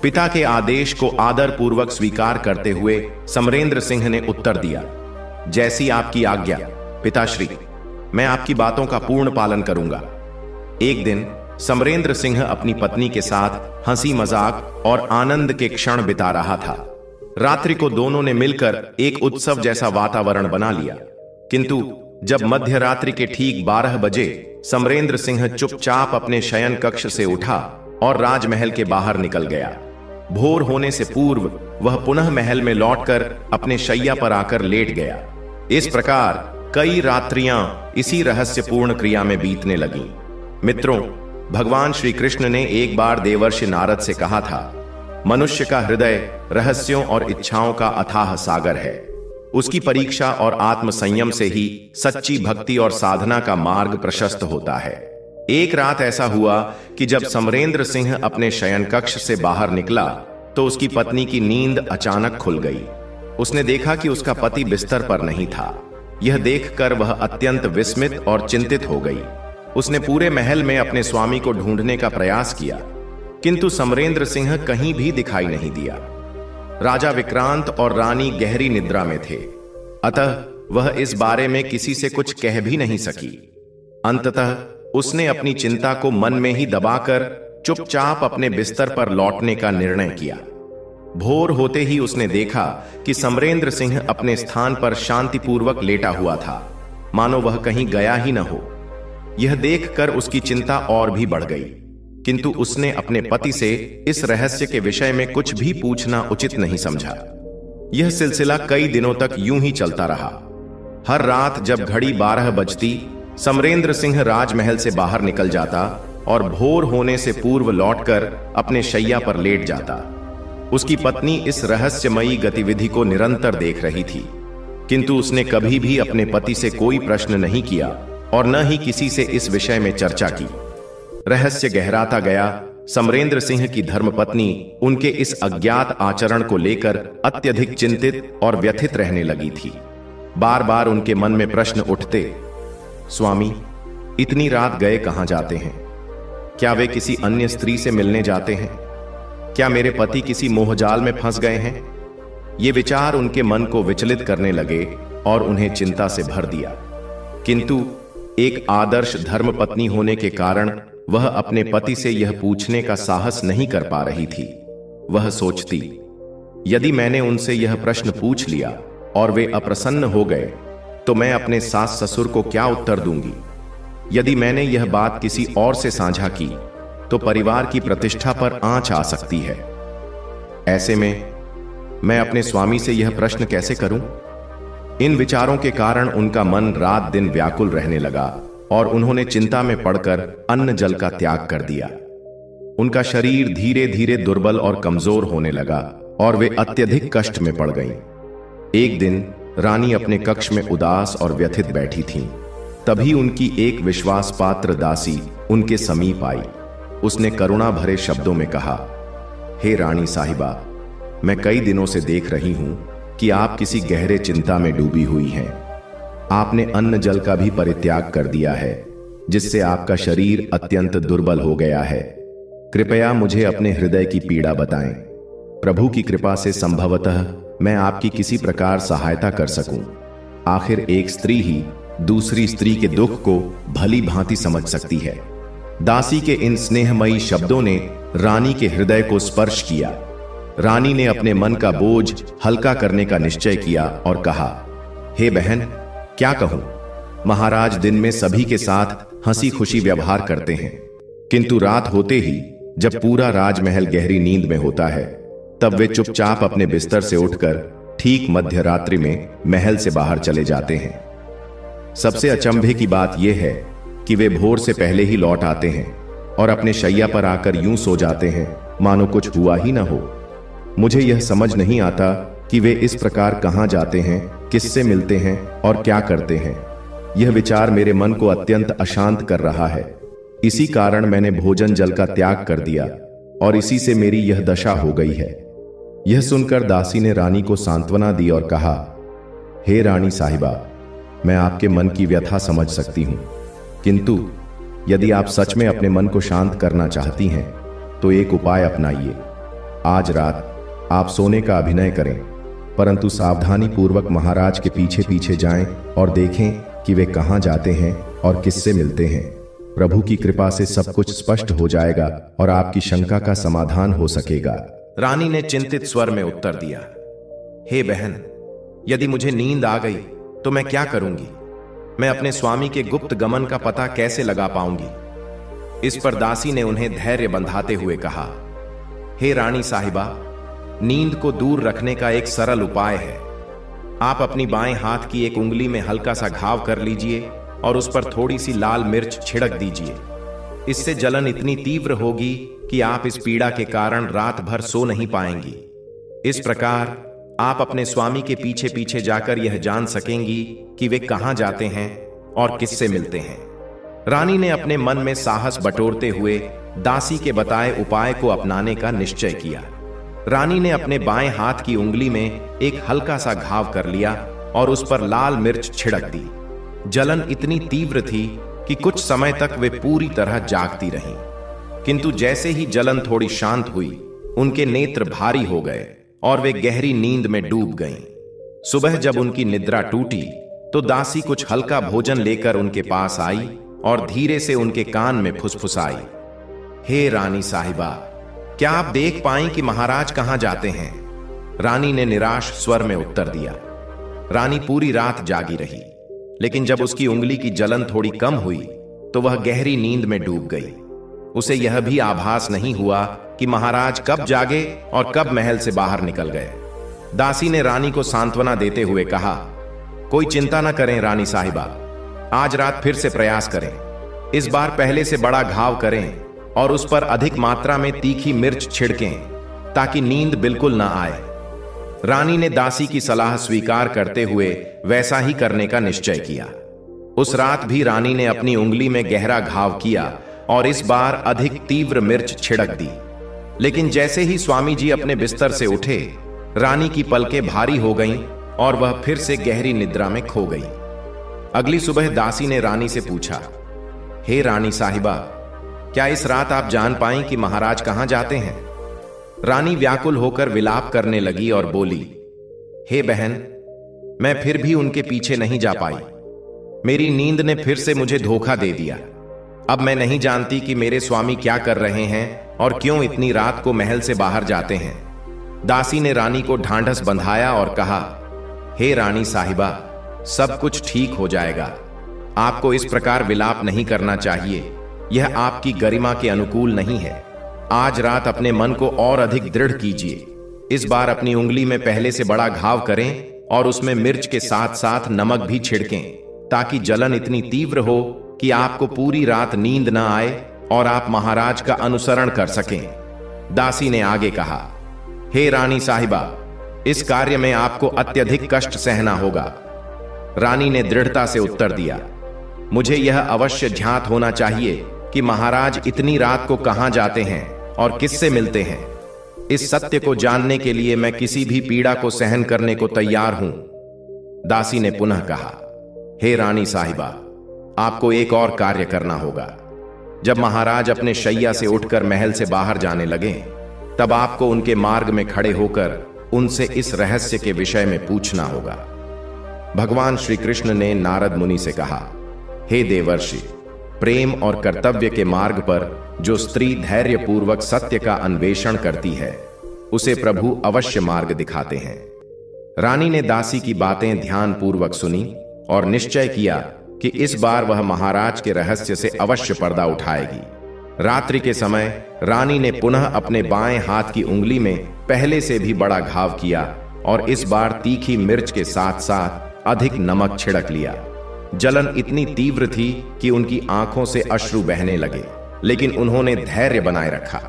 पिता के आदेश को आदर पूर्वक स्वीकार करते हुए समरेंद्र सिंह ने उत्तर दिया, जैसी आपकी आज्ञा पिताश्री, मैं आपकी बातों का पूर्ण पालन करूंगा। एक दिन समरेंद्र सिंह अपनी पत्नी के साथ हंसी मजाक और आनंद के क्षण बिता रहा था। रात्रि को दोनों ने मिलकर एक उत्सव जैसा वातावरण बना लिया, किंतु जब मध्य रात्रि के ठीक 12 बजे समरेंद्र सिंह चुपचाप अपने शयन कक्ष से उठा और राजमहल के बाहर निकल गया। भोर होने से पूर्व वह पुनः महल में लौटकर अपने शैया पर आकर लेट गया। इस प्रकार कई रात्रियां इसी रहस्यपूर्ण क्रिया में बीतने लगीं। मित्रों, भगवान श्री कृष्ण ने एक बार देवर्षि नारद से कहा था, मनुष्य का हृदय रहस्यों और इच्छाओं का अथाह सागर है। उसकी परीक्षा और आत्म संयम से ही सच्ची भक्ति और साधना का मार्ग प्रशस्त होता है। एक रात ऐसा हुआ कि जब समरेंद्र सिंह अपने शयन कक्ष से बाहर निकला तो उसकी पत्नी की नींद अचानक खुल गई। उसने देखा कि उसका पति बिस्तर पर नहीं था। यह देखकर वह अत्यंत विस्मित और चिंतित हो गई। उसने पूरे महल में अपने स्वामी को ढूंढने का प्रयास किया, किंतु समरेंद्र सिंह कहीं भी दिखाई नहीं दिया। राजा विक्रांत और रानी गहरी निद्रा में थे, अतः वह इस बारे में किसी से कुछ कह भी नहीं सकी। अंततः उसने अपनी चिंता को मन में ही दबाकर चुपचाप अपने बिस्तर पर लौटने का निर्णय किया। भोर होते ही उसने देखा कि समरेंद्र सिंह अपने स्थान पर शांतिपूर्वक लेटा हुआ था, मानो वह कहीं गया ही न हो। यह देखकर उसकी चिंता और भी बढ़ गई, किंतु उसने अपने पति से इस रहस्य के विषय में कुछ भी पूछना उचित नहीं समझा। यह सिलसिला कई दिनों तक यूं ही चलता रहा। हर रात जब घड़ी 12 बजती, समरेंद्र सिंह राजमहल से बाहर निकल जाता और भोर होने से पूर्व लौटकर अपने शैया पर लेट जाता। उसकी पत्नी इस रहस्यमयी गतिविधि को निरंतर देख रही थी, किंतु उसने कभी भी अपने पति से कोई प्रश्न नहीं किया और न ही किसी से इस विषय में चर्चा की। रहस्य गहराता गया। समरेंद्र सिंह की धर्मपत्नी उनके इस अज्ञात आचरण को लेकर अत्यधिक चिंतित और व्यथित रहने लगी थी। बार बार उनके मन में प्रश्न उठते, स्वामी, इतनी रात गए कहां जाते हैं? क्या वे किसी अन्य स्त्री से मिलने जाते हैं? क्या मेरे पति किसी मोहजाल में फंस गए हैं? ये विचार उनके मन को विचलित करने लगे और उन्हें चिंता से भर दिया। किंतु एक आदर्श धर्मपत्नी होने के कारण वह अपने पति से यह पूछने का साहस नहीं कर पा रही थी। वह सोचती, यदि मैंने उनसे यह प्रश्न पूछ लिया और वे अप्रसन्न हो गए तो मैं अपने सास ससुर को क्या उत्तर दूंगी? यदि मैंने यह बात किसी और से साझा की तो परिवार की प्रतिष्ठा पर आंच आ सकती है। ऐसे में मैं अपने स्वामी से यह प्रश्न कैसे करूं? इन विचारों के कारण उनका मन रात दिन व्याकुल रहने लगा और उन्होंने चिंता में पड़कर अन्न जल का त्याग कर दिया। उनका शरीर धीरे धीरे दुर्बल और कमजोर होने लगा और वे अत्यधिक कष्ट में पड़ गईं। एक दिन रानी अपने कक्ष में उदास और व्यथित बैठी थीं। तभी उनकी एक विश्वास पात्र दासी उनके समीप आई। उसने करुणा भरे शब्दों में कहा, हे रानी साहिबा, मैं कई दिनों से देख रही हूं कि आप किसी गहरे चिंता में डूबी हुई हैं। आपने अन्न जल का भी परित्याग कर दिया है, जिससे आपका शरीर अत्यंत दुर्बल हो गया है। कृपया मुझे अपने हृदय की पीड़ा बताएं। प्रभु की कृपा से संभवतः मैं आपकी किसी प्रकार सहायता कर सकूं। आखिर एक स्त्री ही दूसरी स्त्री के दुख को भली भांति समझ सकती है। दासी के इन स्नेहमयी शब्दों ने रानी के हृदय को स्पर्श किया। रानी ने अपने मन का बोझ हल्का करने का निश्चय किया और कहा, हे बहन, क्या कहूं? महाराज दिन में सभी के साथ हंसी खुशी व्यवहार करते हैं, किंतु रात होते ही जब पूरा राजमहल गहरी नींद में होता है, तब वे चुपचाप अपने बिस्तर से उठकर ठीक मध्य रात्रि में महल से बाहर चले जाते हैं। सबसे अचंभे की बात यह है कि वे भोर से पहले ही लौट आते हैं और अपने शैया पर आकर यूं सो जाते हैं मानो कुछ हुआ ही ना हो। मुझे यह समझ नहीं आता कि वे इस प्रकार कहां जाते हैं, किससे मिलते हैं और क्या करते हैं। यह विचार मेरे मन को अत्यंत अशांत कर रहा है। इसी कारण मैंने भोजन जल का त्याग कर दिया और इसी से मेरी यह दशा हो गई है। यह सुनकर दासी ने रानी को सांत्वना दी और कहा, हे रानी साहिबा, मैं आपके मन की व्यथा समझ सकती हूं, किंतु यदि आप सच में अपने मन को शांत करना चाहती हैं तो एक उपाय अपनाइए। आज रात आप सोने का अभिनय करें, परंतु सावधानी पूर्वक महाराज के पीछे पीछे जाएं और देखें कि वे कहां जाते हैं और किससे मिलते हैं। प्रभु की कृपा से सब कुछ स्पष्ट हो जाएगा और आपकी शंका का समाधान हो सकेगा। रानी ने चिंतित स्वर में उत्तर दिया, हे बहन, यदि मुझे नींद आ गई तो मैं क्या करूंगी? मैं अपने स्वामी के गुप्त गमन का पता कैसे लगा पाऊंगी? इस पर दासी ने उन्हें धैर्य बंधाते हुए कहा, हे रानी साहिबा, नींद को दूर रखने का एक सरल उपाय है। आप अपनी बाएं हाथ की एक उंगली में हल्का सा घाव कर लीजिए और उस पर थोड़ी सी लाल मिर्च छिड़क दीजिए। इससे जलन इतनी तीव्र होगी कि आप इस पीड़ा के कारण रात भर सो नहीं पाएंगी। इस प्रकार आप अपने स्वामी के पीछे पीछे जाकर यह जान सकेंगी कि वे कहां जाते हैं और किससे मिलते हैं। रानी ने अपने मन में साहस बटोरते हुए दासी के बताए उपाय को अपनाने का निश्चय किया। रानी ने अपने बाएं हाथ की उंगली में एक हल्का सा घाव कर लिया और उस पर लाल मिर्च छिड़क दी। जलन इतनी तीव्र थी कि कुछ समय तक वे पूरी तरह जागती रहीं, किंतु जैसे ही जलन थोड़ी शांत हुई, उनके नेत्र भारी हो गए और वे गहरी नींद में डूब गईं। सुबह जब उनकी निद्रा टूटी तो दासी कुछ हल्का भोजन लेकर उनके पास आई और धीरे से उनके कान में फुसफुसाई, हे रानी साहिबा, क्या आप देख पाएं कि महाराज कहां जाते हैं? रानी ने निराश स्वर में उत्तर दिया। रानी पूरी रात जागी रही, लेकिन जब उसकी उंगली की जलन थोड़ी कम हुई तो वह गहरी नींद में डूब गई। उसे यह भी आभास नहीं हुआ कि महाराज कब जागे और कब महल से बाहर निकल गए। दासी ने रानी को सांत्वना देते हुए कहा, कोई चिंता न करें रानी साहिबा, आज रात फिर से प्रयास करें। इस बार पहले से बड़ा घाव करें और उस पर अधिक मात्रा में तीखी मिर्च छिड़कें ताकि नींद बिल्कुल न आए। रानी ने दासी की सलाह स्वीकार करते हुए वैसा ही करने का निश्चय किया। उस रात भी रानी ने अपनी उंगली में गहरा घाव किया और इस बार अधिक तीव्र मिर्च छिड़क दी। लेकिन जैसे ही स्वामी जी अपने बिस्तर से उठे, रानी की पलकें भारी हो गईं और वह फिर से गहरी निद्रा में खो गई। अगली सुबह दासी ने रानी से पूछा, हे रानी साहिबा, क्या इस रात आप जान पाएं कि महाराज कहां जाते हैं? रानी व्याकुल होकर विलाप करने लगी और बोली, हे बहन, मैं फिर भी उनके पीछे नहीं जा पाई। मेरी नींद ने फिर से मुझे धोखा दे दिया। अब मैं नहीं जानती कि मेरे स्वामी क्या कर रहे हैं और क्यों इतनी रात को महल से बाहर जाते हैं। दासी ने रानी को ढांढस बंधाया और कहा, हे रानी साहिबा, सब कुछ ठीक हो जाएगा। आपको इस प्रकार विलाप नहीं करना चाहिए, यह आपकी गरिमा के अनुकूल नहीं है। आज रात अपने मन को और अधिक दृढ़ कीजिए। इस बार अपनी उंगली में पहले से बड़ा घाव करें और उसमें मिर्च के साथ साथ नमक भी छिड़कें ताकि जलन इतनी तीव्र हो कि आपको पूरी रात नींद न आए और आप महाराज का अनुसरण कर सकें। दासी ने आगे कहा, हे रानी साहिबा, इस कार्य में आपको अत्यधिक कष्ट सहना होगा। रानी ने दृढ़ता से उत्तर दिया, मुझे यह अवश्य ज्ञात होना चाहिए कि महाराज इतनी रात को कहां जाते हैं और किससे मिलते हैं। इस सत्य को जानने के लिए मैं किसी भी पीड़ा को सहन करने को तैयार हूं। दासी ने पुनः कहा, हे रानी साहिबा, आपको एक और कार्य करना होगा। जब महाराज अपने शैया से उठकर महल से बाहर जाने लगे, तब आपको उनके मार्ग में खड़े होकर उनसे इस रहस्य के विषय में पूछना होगा। भगवान श्री कृष्ण ने नारद मुनि से कहा, हे देवर्षि, प्रेम और कर्तव्य के मार्ग पर जो स्त्री धैर्य पूर्वक सत्य का अन्वेषण करती है, उसे प्रभु अवश्य मार्ग दिखाते हैं। रानी ने दासी की बातें ध्यान पूर्वक सुनी और निश्चय किया कि इस बार वह महाराज के रहस्य से अवश्य पर्दा उठाएगी। रात्रि के समय रानी ने पुनः अपने बाएं हाथ की उंगली में पहले से भी बड़ा घाव किया और इस बार तीखी मिर्च के साथ साथ अधिक नमक छिड़क लिया। जलन इतनी तीव्र थी कि उनकी आंखों से अश्रु बहने लगे, लेकिन उन्होंने धैर्य बनाए रखा।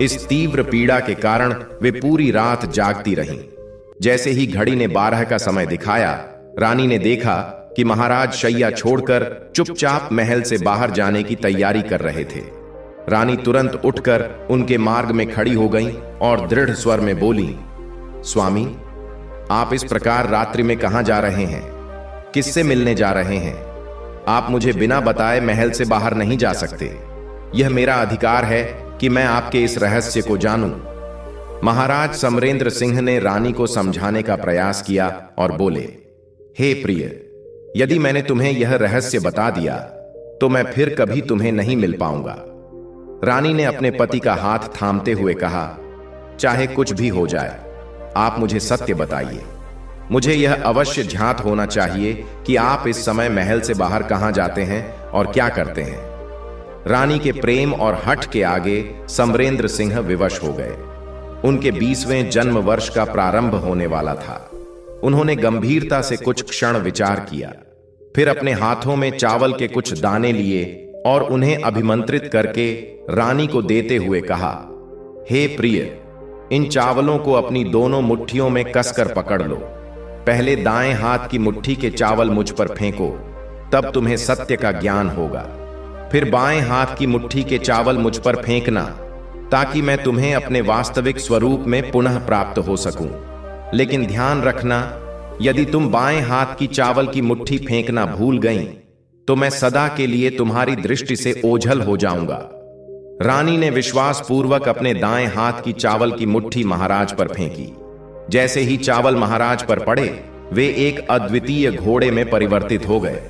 इस तीव्र पीड़ा के कारण वे पूरी रात जागती रहीं। जैसे ही घड़ी ने 12 का समय दिखाया, रानी ने देखा कि महाराज शैया छोड़कर चुपचाप महल से बाहर जाने की तैयारी कर रहे थे। रानी तुरंत उठकर उनके मार्ग में खड़ी हो गई और दृढ़ स्वर में बोली, स्वामी, आप इस प्रकार रात्रि में कहां जा रहे हैं? किससे मिलने जा रहे हैं? आप मुझे बिना बताए महल से बाहर नहीं जा सकते। यह मेरा अधिकार है कि मैं आपके इस रहस्य को जानूं। महाराज समरेंद्र सिंह ने रानी को समझाने का प्रयास किया और बोले, हे प्रिय, यदि मैंने तुम्हें यह रहस्य बता दिया तो मैं फिर कभी तुम्हें नहीं मिल पाऊंगा। रानी ने अपने पति का हाथ थामते हुए कहा, चाहे कुछ भी हो जाए, आप मुझे सत्य बताइए। मुझे यह अवश्य ज्ञात होना चाहिए कि आप इस समय महल से बाहर कहां जाते हैं और क्या करते हैं। रानी के प्रेम और हठ के आगे समरेंद्र सिंह विवश हो गए। उनके 20वें जन्म वर्ष का प्रारंभ होने वाला था। उन्होंने गंभीरता से कुछ क्षण विचार किया, फिर अपने हाथों में चावल के कुछ दाने लिए और उन्हें अभिमंत्रित करके रानी को देते हुए कहा, हे प्रिय, इन चावलों को अपनी दोनों मुट्ठियों में कसकर पकड़ लो। पहले दाएं हाथ की मुट्ठी के चावल मुझ पर फेंको, तब तुम्हें सत्य का ज्ञान होगा। फिर बाएं हाथ की मुट्ठी के चावल मुझ पर फेंकना, ताकि मैं तुम्हें अपने वास्तविक स्वरूप में पुनः प्राप्त हो सकूं। लेकिन ध्यान रखना, यदि तुम बाएं हाथ की चावल की मुट्ठी फेंकना भूल गईं, तो मैं सदा के लिए तुम्हारी दृष्टि से ओझल हो जाऊंगा। रानी ने विश्वास पूर्वक अपने दाएं हाथ की चावल की मुट्ठी महाराज पर फेंकी। जैसे ही चावल महाराज पर पड़े, वे एक अद्वितीय घोड़े में परिवर्तित हो गए।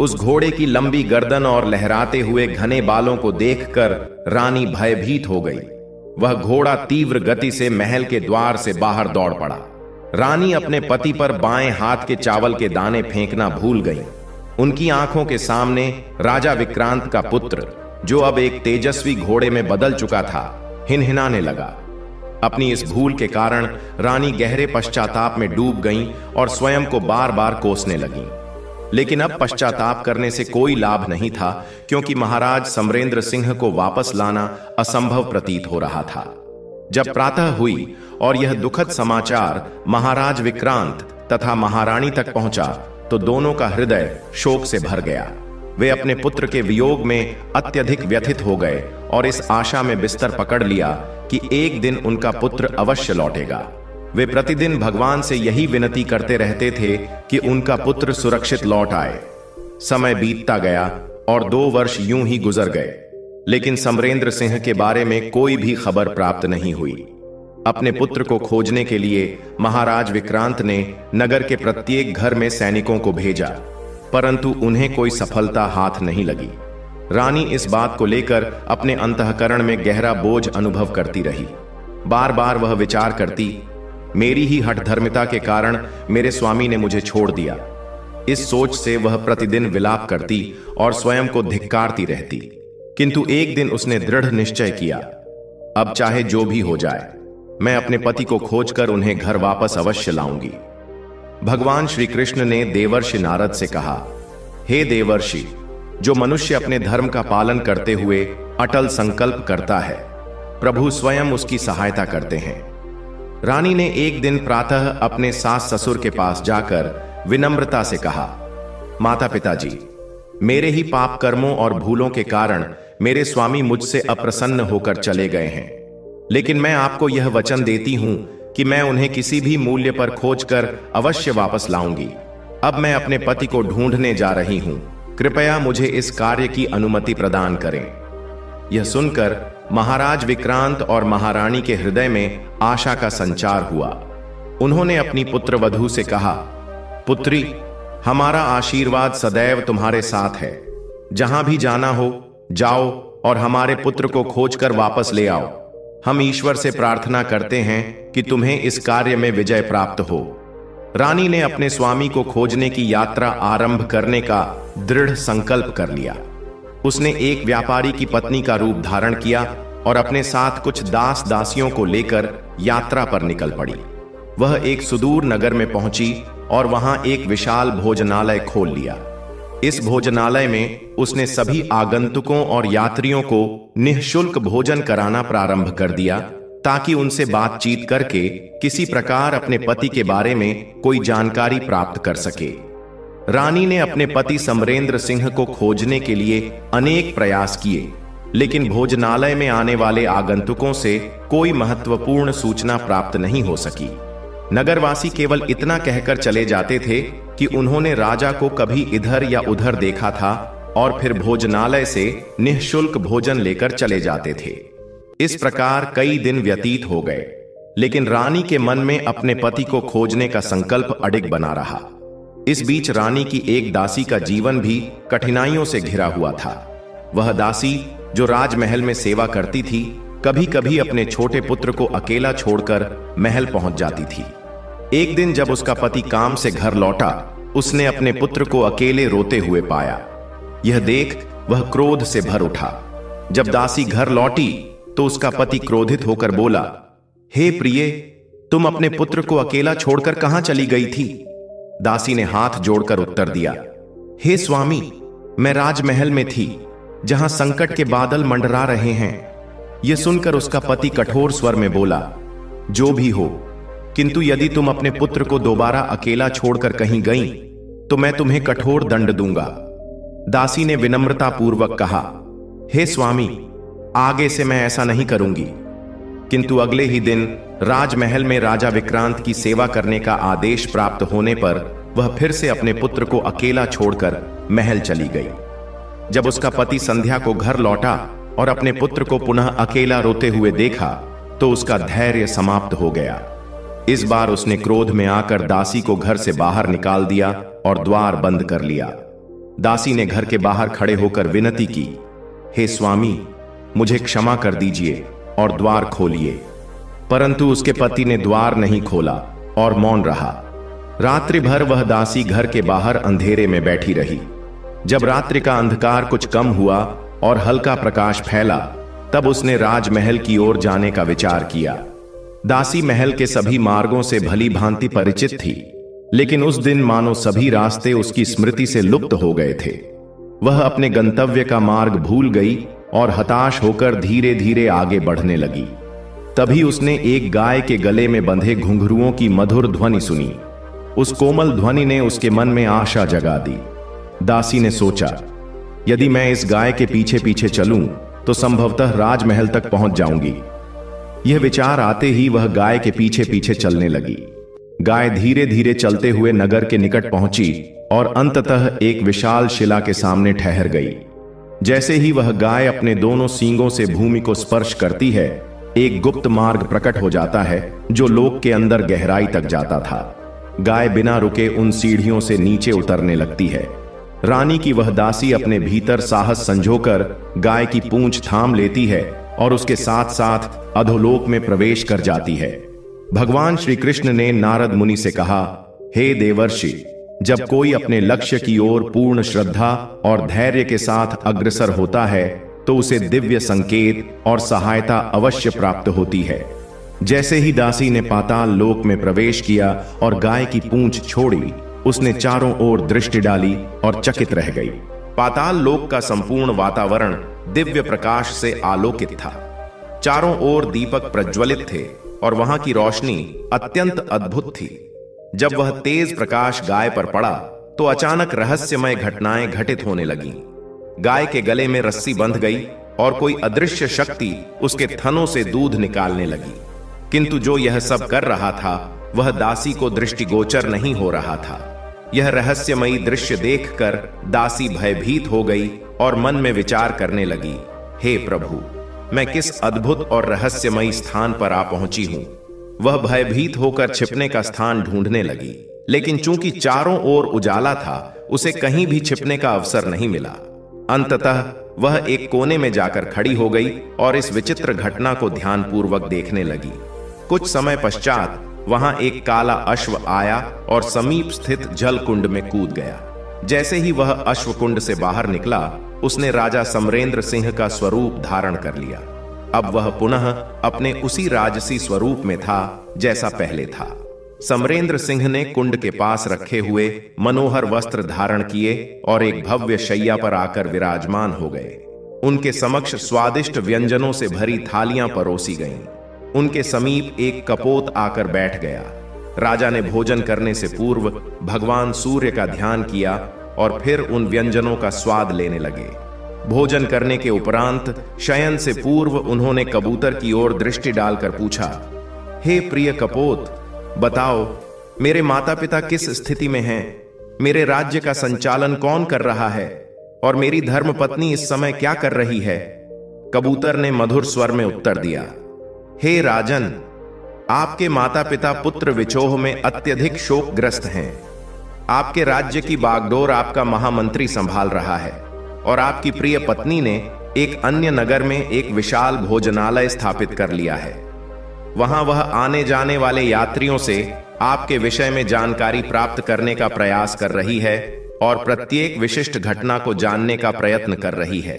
उस घोड़े की लंबी गर्दन और लहराते हुए घने बालों को देखकर रानी भयभीत हो गई। वह घोड़ा तीव्र गति से महल के द्वार से बाहर दौड़ पड़ा। रानी अपने पति पर बाएं हाथ के चावल के दाने फेंकना भूल गई। उनकी आंखों के सामने राजा विक्रांत का पुत्र, जो अब एक तेजस्वी घोड़े में बदल चुका था, हिनहिनाने लगा। अपनी इस भूल के कारण रानी गहरे पश्चाताप में डूब गईं और स्वयं को बार बार कोसने लगीं। लेकिन अब पश्चाताप करने से कोई लाभ नहीं था, क्योंकि महाराज समरेंद्र सिंह को वापस लाना असंभव प्रतीत हो रहा था। जब प्रातः हुई और यह दुखद समाचार महाराज विक्रांत तथा महारानी तक पहुंचा, तो दोनों का हृदय शोक से भर गया। वे अपने पुत्र के वियोग में अत्यधिक व्यथित हो गए और इस आशा में बिस्तर पकड़ लिया कि एक दिन उनका पुत्र अवश्य लौटेगा। वे प्रतिदिन भगवान से यही विनती करते रहते थे कि उनका पुत्र सुरक्षित लौट आए। समय बीतता गया और 2 वर्ष यूं ही गुजर गए, लेकिन समरेंद्र सिंह के बारे में कोई भी खबर प्राप्त नहीं हुई। अपने पुत्र को खोजने के लिए महाराज विक्रांत ने नगर के प्रत्येक घर में सैनिकों को भेजा, परंतु उन्हें कोई सफलता हाथ नहीं लगी। रानी इस बात को लेकर अपने अंतःकरण में गहरा बोझ अनुभव करती रही। बार बार वह विचार करती, मेरी ही हठधर्मिता के कारण मेरे स्वामी ने मुझे छोड़ दिया। इस सोच से वह प्रतिदिन विलाप करती और स्वयं को धिक्कारती रहती। किंतु एक दिन उसने दृढ़ निश्चय किया, अब चाहे जो भी हो जाए, मैं अपने पति को खोजकर उन्हें घर वापस अवश्य लाऊंगी। भगवान श्री कृष्ण ने देवर्षि नारद से कहा, हे देवर्षि, जो मनुष्य अपने धर्म का पालन करते हुए अटल संकल्प करता है, प्रभु स्वयं उसकी सहायता करते हैं। रानी ने एक दिन प्रातः अपने सास ससुर के पास जाकर विनम्रता से कहा, माता पिताजी, मेरे ही पाप कर्मों और भूलों के कारण मेरे स्वामी मुझसे अप्रसन्न होकर चले गए हैं, लेकिन मैं आपको यह वचन देती हूं कि मैं उन्हें किसी भी मूल्य पर खोजकर अवश्य वापस लाऊंगी। अब मैं अपने पति को ढूंढने जा रही हूं, कृपया मुझे इस कार्य की अनुमति प्रदान करें। यह सुनकर महाराज विक्रांत और महारानी के हृदय में आशा का संचार हुआ। उन्होंने अपनी पुत्र वधू से कहा, पुत्री, हमारा आशीर्वाद सदैव तुम्हारे साथ है। जहां भी जाना हो जाओ और हमारे पुत्र को खोजकर वापस ले आओ। हम ईश्वर से प्रार्थना करते हैं कि तुम्हें इस कार्य में विजय प्राप्त हो। रानी ने अपने स्वामी को खोजने की यात्रा आरंभ करने का दृढ़ संकल्प कर लिया। उसने एक व्यापारी की पत्नी का रूप धारण किया और अपने साथ कुछ दास दासियों को लेकर यात्रा पर निकल पड़ी। वह एक सुदूर नगर में पहुंची और वहां एक विशाल भोजनालय खोल लिया। इस भोजनालय में उसने सभी आगंतुकों और यात्रियों को निःशुल्क भोजन कराना प्रारंभ कर दिया, ताकि उनसे बातचीत करके किसी प्रकार अपने पति के बारे में कोई जानकारी प्राप्त कर सके। रानी ने अपने पति समरेंद्र सिंह को खोजने के लिए अनेक प्रयास किए, लेकिन भोजनालय में आने वाले आगंतुकों से कोई महत्वपूर्ण सूचना प्राप्त नहीं हो सकी। नगरवासी केवल इतना कहकर चले जाते थे कि उन्होंने राजा को कभी इधर या उधर देखा था और फिर भोजनालय से निःशुल्क भोजन लेकर चले जाते थे। इस प्रकार कई दिन व्यतीत हो गए, लेकिन रानी के मन में अपने पति को खोजने का संकल्प अडिग बना रहा। इस बीच रानी की एक दासी का जीवन भी कठिनाइयों से घिरा हुआ था। वह दासी, जो राजमहल में सेवा करती थी, कभी कभी अपने छोटे पुत्र को अकेला छोड़कर महल पहुंच जाती थी। एक दिन जब उसका पति काम से घर लौटा, उसने अपने पुत्र को अकेले रोते हुए पाया। यह देख वह क्रोध से भर उठा। जब दासी घर लौटी तो उसका पति क्रोधित होकर बोला, हे प्रिय, तुम अपने पुत्र को अकेला छोड़कर कहां चली गई थी? दासी ने हाथ जोड़कर उत्तर दिया, हे स्वामी, मैं राजमहल में थी, जहां संकट के बादल मंडरा रहे हैं। यह सुनकर उसका पति कठोर स्वर में बोला, जो भी हो, किंतु यदि तुम अपने पुत्र को दोबारा अकेला छोड़कर कहीं गई तो मैं तुम्हें कठोर दंड दूंगा। दासी ने विनम्रता पूर्वक कहा, हे स्वामी, आगे से मैं ऐसा नहीं करूंगी। किंतु अगले ही दिन राजमहल में राजा विक्रांत की सेवा करने का आदेश प्राप्त होने पर वह फिर से अपने पुत्र को अकेला छोड़कर महल चली गई। जब उसका पति संध्या को घर लौटा और अपने पुत्र को पुनः अकेला रोते हुए देखा तो उसका धैर्य समाप्त हो गया। इस बार उसने क्रोध में आकर दासी को घर से बाहर निकाल दिया और द्वार बंद कर लिया। दासी ने घर के बाहर खड़े होकर विनती की, हे स्वामी, मुझे क्षमा कर दीजिए और द्वार खोलिए। परंतु उसके पति ने द्वार नहीं खोला और मौन रहा। रात्रि भर वह दासी घर के बाहर अंधेरे में बैठी रही। जब रात्रि का अंधकार कुछ कम हुआ और हल्का प्रकाश फैला, तब उसने राजमहल की ओर जाने का विचार किया। दासी महल के सभी मार्गों से भली भांति परिचित थी, लेकिन उस दिन मानो सभी रास्ते उसकी स्मृति से लुप्त हो गए थे। वह अपने गंतव्य का मार्ग भूल गई और हताश होकर धीरे धीरे आगे बढ़ने लगी। तभी उसने एक गाय के गले में बंधे घुंघरुओं की मधुर ध्वनि सुनी। उस कोमल ध्वनि ने उसके मन में आशा जगा दी। दासी ने सोचा, यदि मैं इस गाय के पीछे पीछे चलूं तो संभवतः राजमहल तक पहुंच जाऊंगी। यह विचार आते ही वह गाय के पीछे पीछे चलने लगी। गाय धीरे धीरे चलते हुए नगर के निकट पहुंची और अंततः एक विशाल शिला के सामने ठहर गई। जैसे ही वह गाय अपने दोनों सींगों से भूमि को स्पर्श करती है, एक गुप्त मार्ग प्रकट हो जाता है जो लोक के अंदर गहराई तक जाता था। गाय बिना रुके उन सीढ़ियों से नीचे उतरने लगती है। रानी की वह दासी अपने भीतर साहस संजोकर गाय की पूंछ थाम लेती है और उसके साथ साथ अधोलोक में प्रवेश कर जाती है। भगवान श्री कृष्ण ने नारद मुनि से कहा, हे देवर्षि, जब कोई अपने लक्ष्य की ओर पूर्ण श्रद्धा और धैर्य के साथ अग्रसर होता है तो उसे दिव्य संकेत और सहायता अवश्य प्राप्त होती है। जैसे ही दासी ने पाताल लोक में प्रवेश किया और गाय की पूंछ छोड़ी, उसने चारों ओर दृष्टि डाली और चकित रह गई। पाताल लोक का संपूर्ण वातावरण दिव्य प्रकाश से आलोकित था। चारों ओर दीपक प्रज्वलित थे और वहां की रोशनी अत्यंत अद्भुत थी। जब वह तेज प्रकाश गाय पर पड़ा तो अचानक रहस्यमय घटनाएं घटित होने लगीं। गाय के गले में रस्सी बंध गई और कोई अदृश्य शक्ति उसके थनों से दूध निकालने लगी। किंतु जो यह सब कर रहा था वह दासी को दृष्टिगोचर नहीं हो रहा था। यह रहस्यमयी दृश्य देखकर दासी भयभीत हो गई और मन में विचार करने लगी, हे प्रभु, मैं किस अद्भुत और रहस्यमयी स्थान पर आ पहुंची हूं। वह भयभीत होकर छिपने का स्थान ढूंढने लगी, लेकिन चूंकि चारों ओर उजाला था, उसे कहीं भी छिपने का अवसर नहीं मिला। अंततः वह एक कोने में जाकर खड़ी हो गई और इस विचित्र घटना को ध्यानपूर्वक देखने लगी। कुछ समय पश्चात वहां एक काला अश्व आया और समीप स्थित जल कुंड में कूद गया। जैसे ही वह अश्व कुंड से बाहर निकला, उसने राजा समरेंद्र सिंह का स्वरूप धारण कर लिया। अब वह पुनः अपने उसी राजसी स्वरूप में था जैसा पहले था। समरेंद्र सिंह ने कुंड के पास रखे हुए मनोहर वस्त्र धारण किए और एक भव्य शैया पर आकर विराजमान हो गए। उनके समक्ष स्वादिष्ट व्यंजनों से भरी थालियां परोसी गईं। उनके समीप एक कपोत आकर बैठ गया। राजा ने भोजन करने से पूर्व भगवान सूर्य का ध्यान किया और फिर उन व्यंजनों का स्वाद लेने लगे। भोजन करने के उपरांत शयन से पूर्व उन्होंने कबूतर की ओर दृष्टि डालकर पूछा, हे प्रिय कपोत, बताओ मेरे माता पिता किस स्थिति में हैं? मेरे राज्य का संचालन कौन कर रहा है? और मेरी धर्मपत्नी इस समय क्या कर रही है? कबूतर ने मधुर स्वर में उत्तर दिया, हे राजन, आपके माता पिता पुत्र विछोह में अत्यधिक शोकग्रस्त हैं। आपके राज्य की बागडोर आपका महामंत्री संभाल रहा है और आपकी प्रिय पत्नी ने एक अन्य नगर में एक विशाल भोजनालय स्थापित कर लिया है। वहां वह आने जाने वाले यात्रियों से आपके विषय में जानकारी प्राप्त करने का प्रयास कर रही है और प्रत्येक विशिष्ट घटना को जानने का प्रयत्न कर रही है।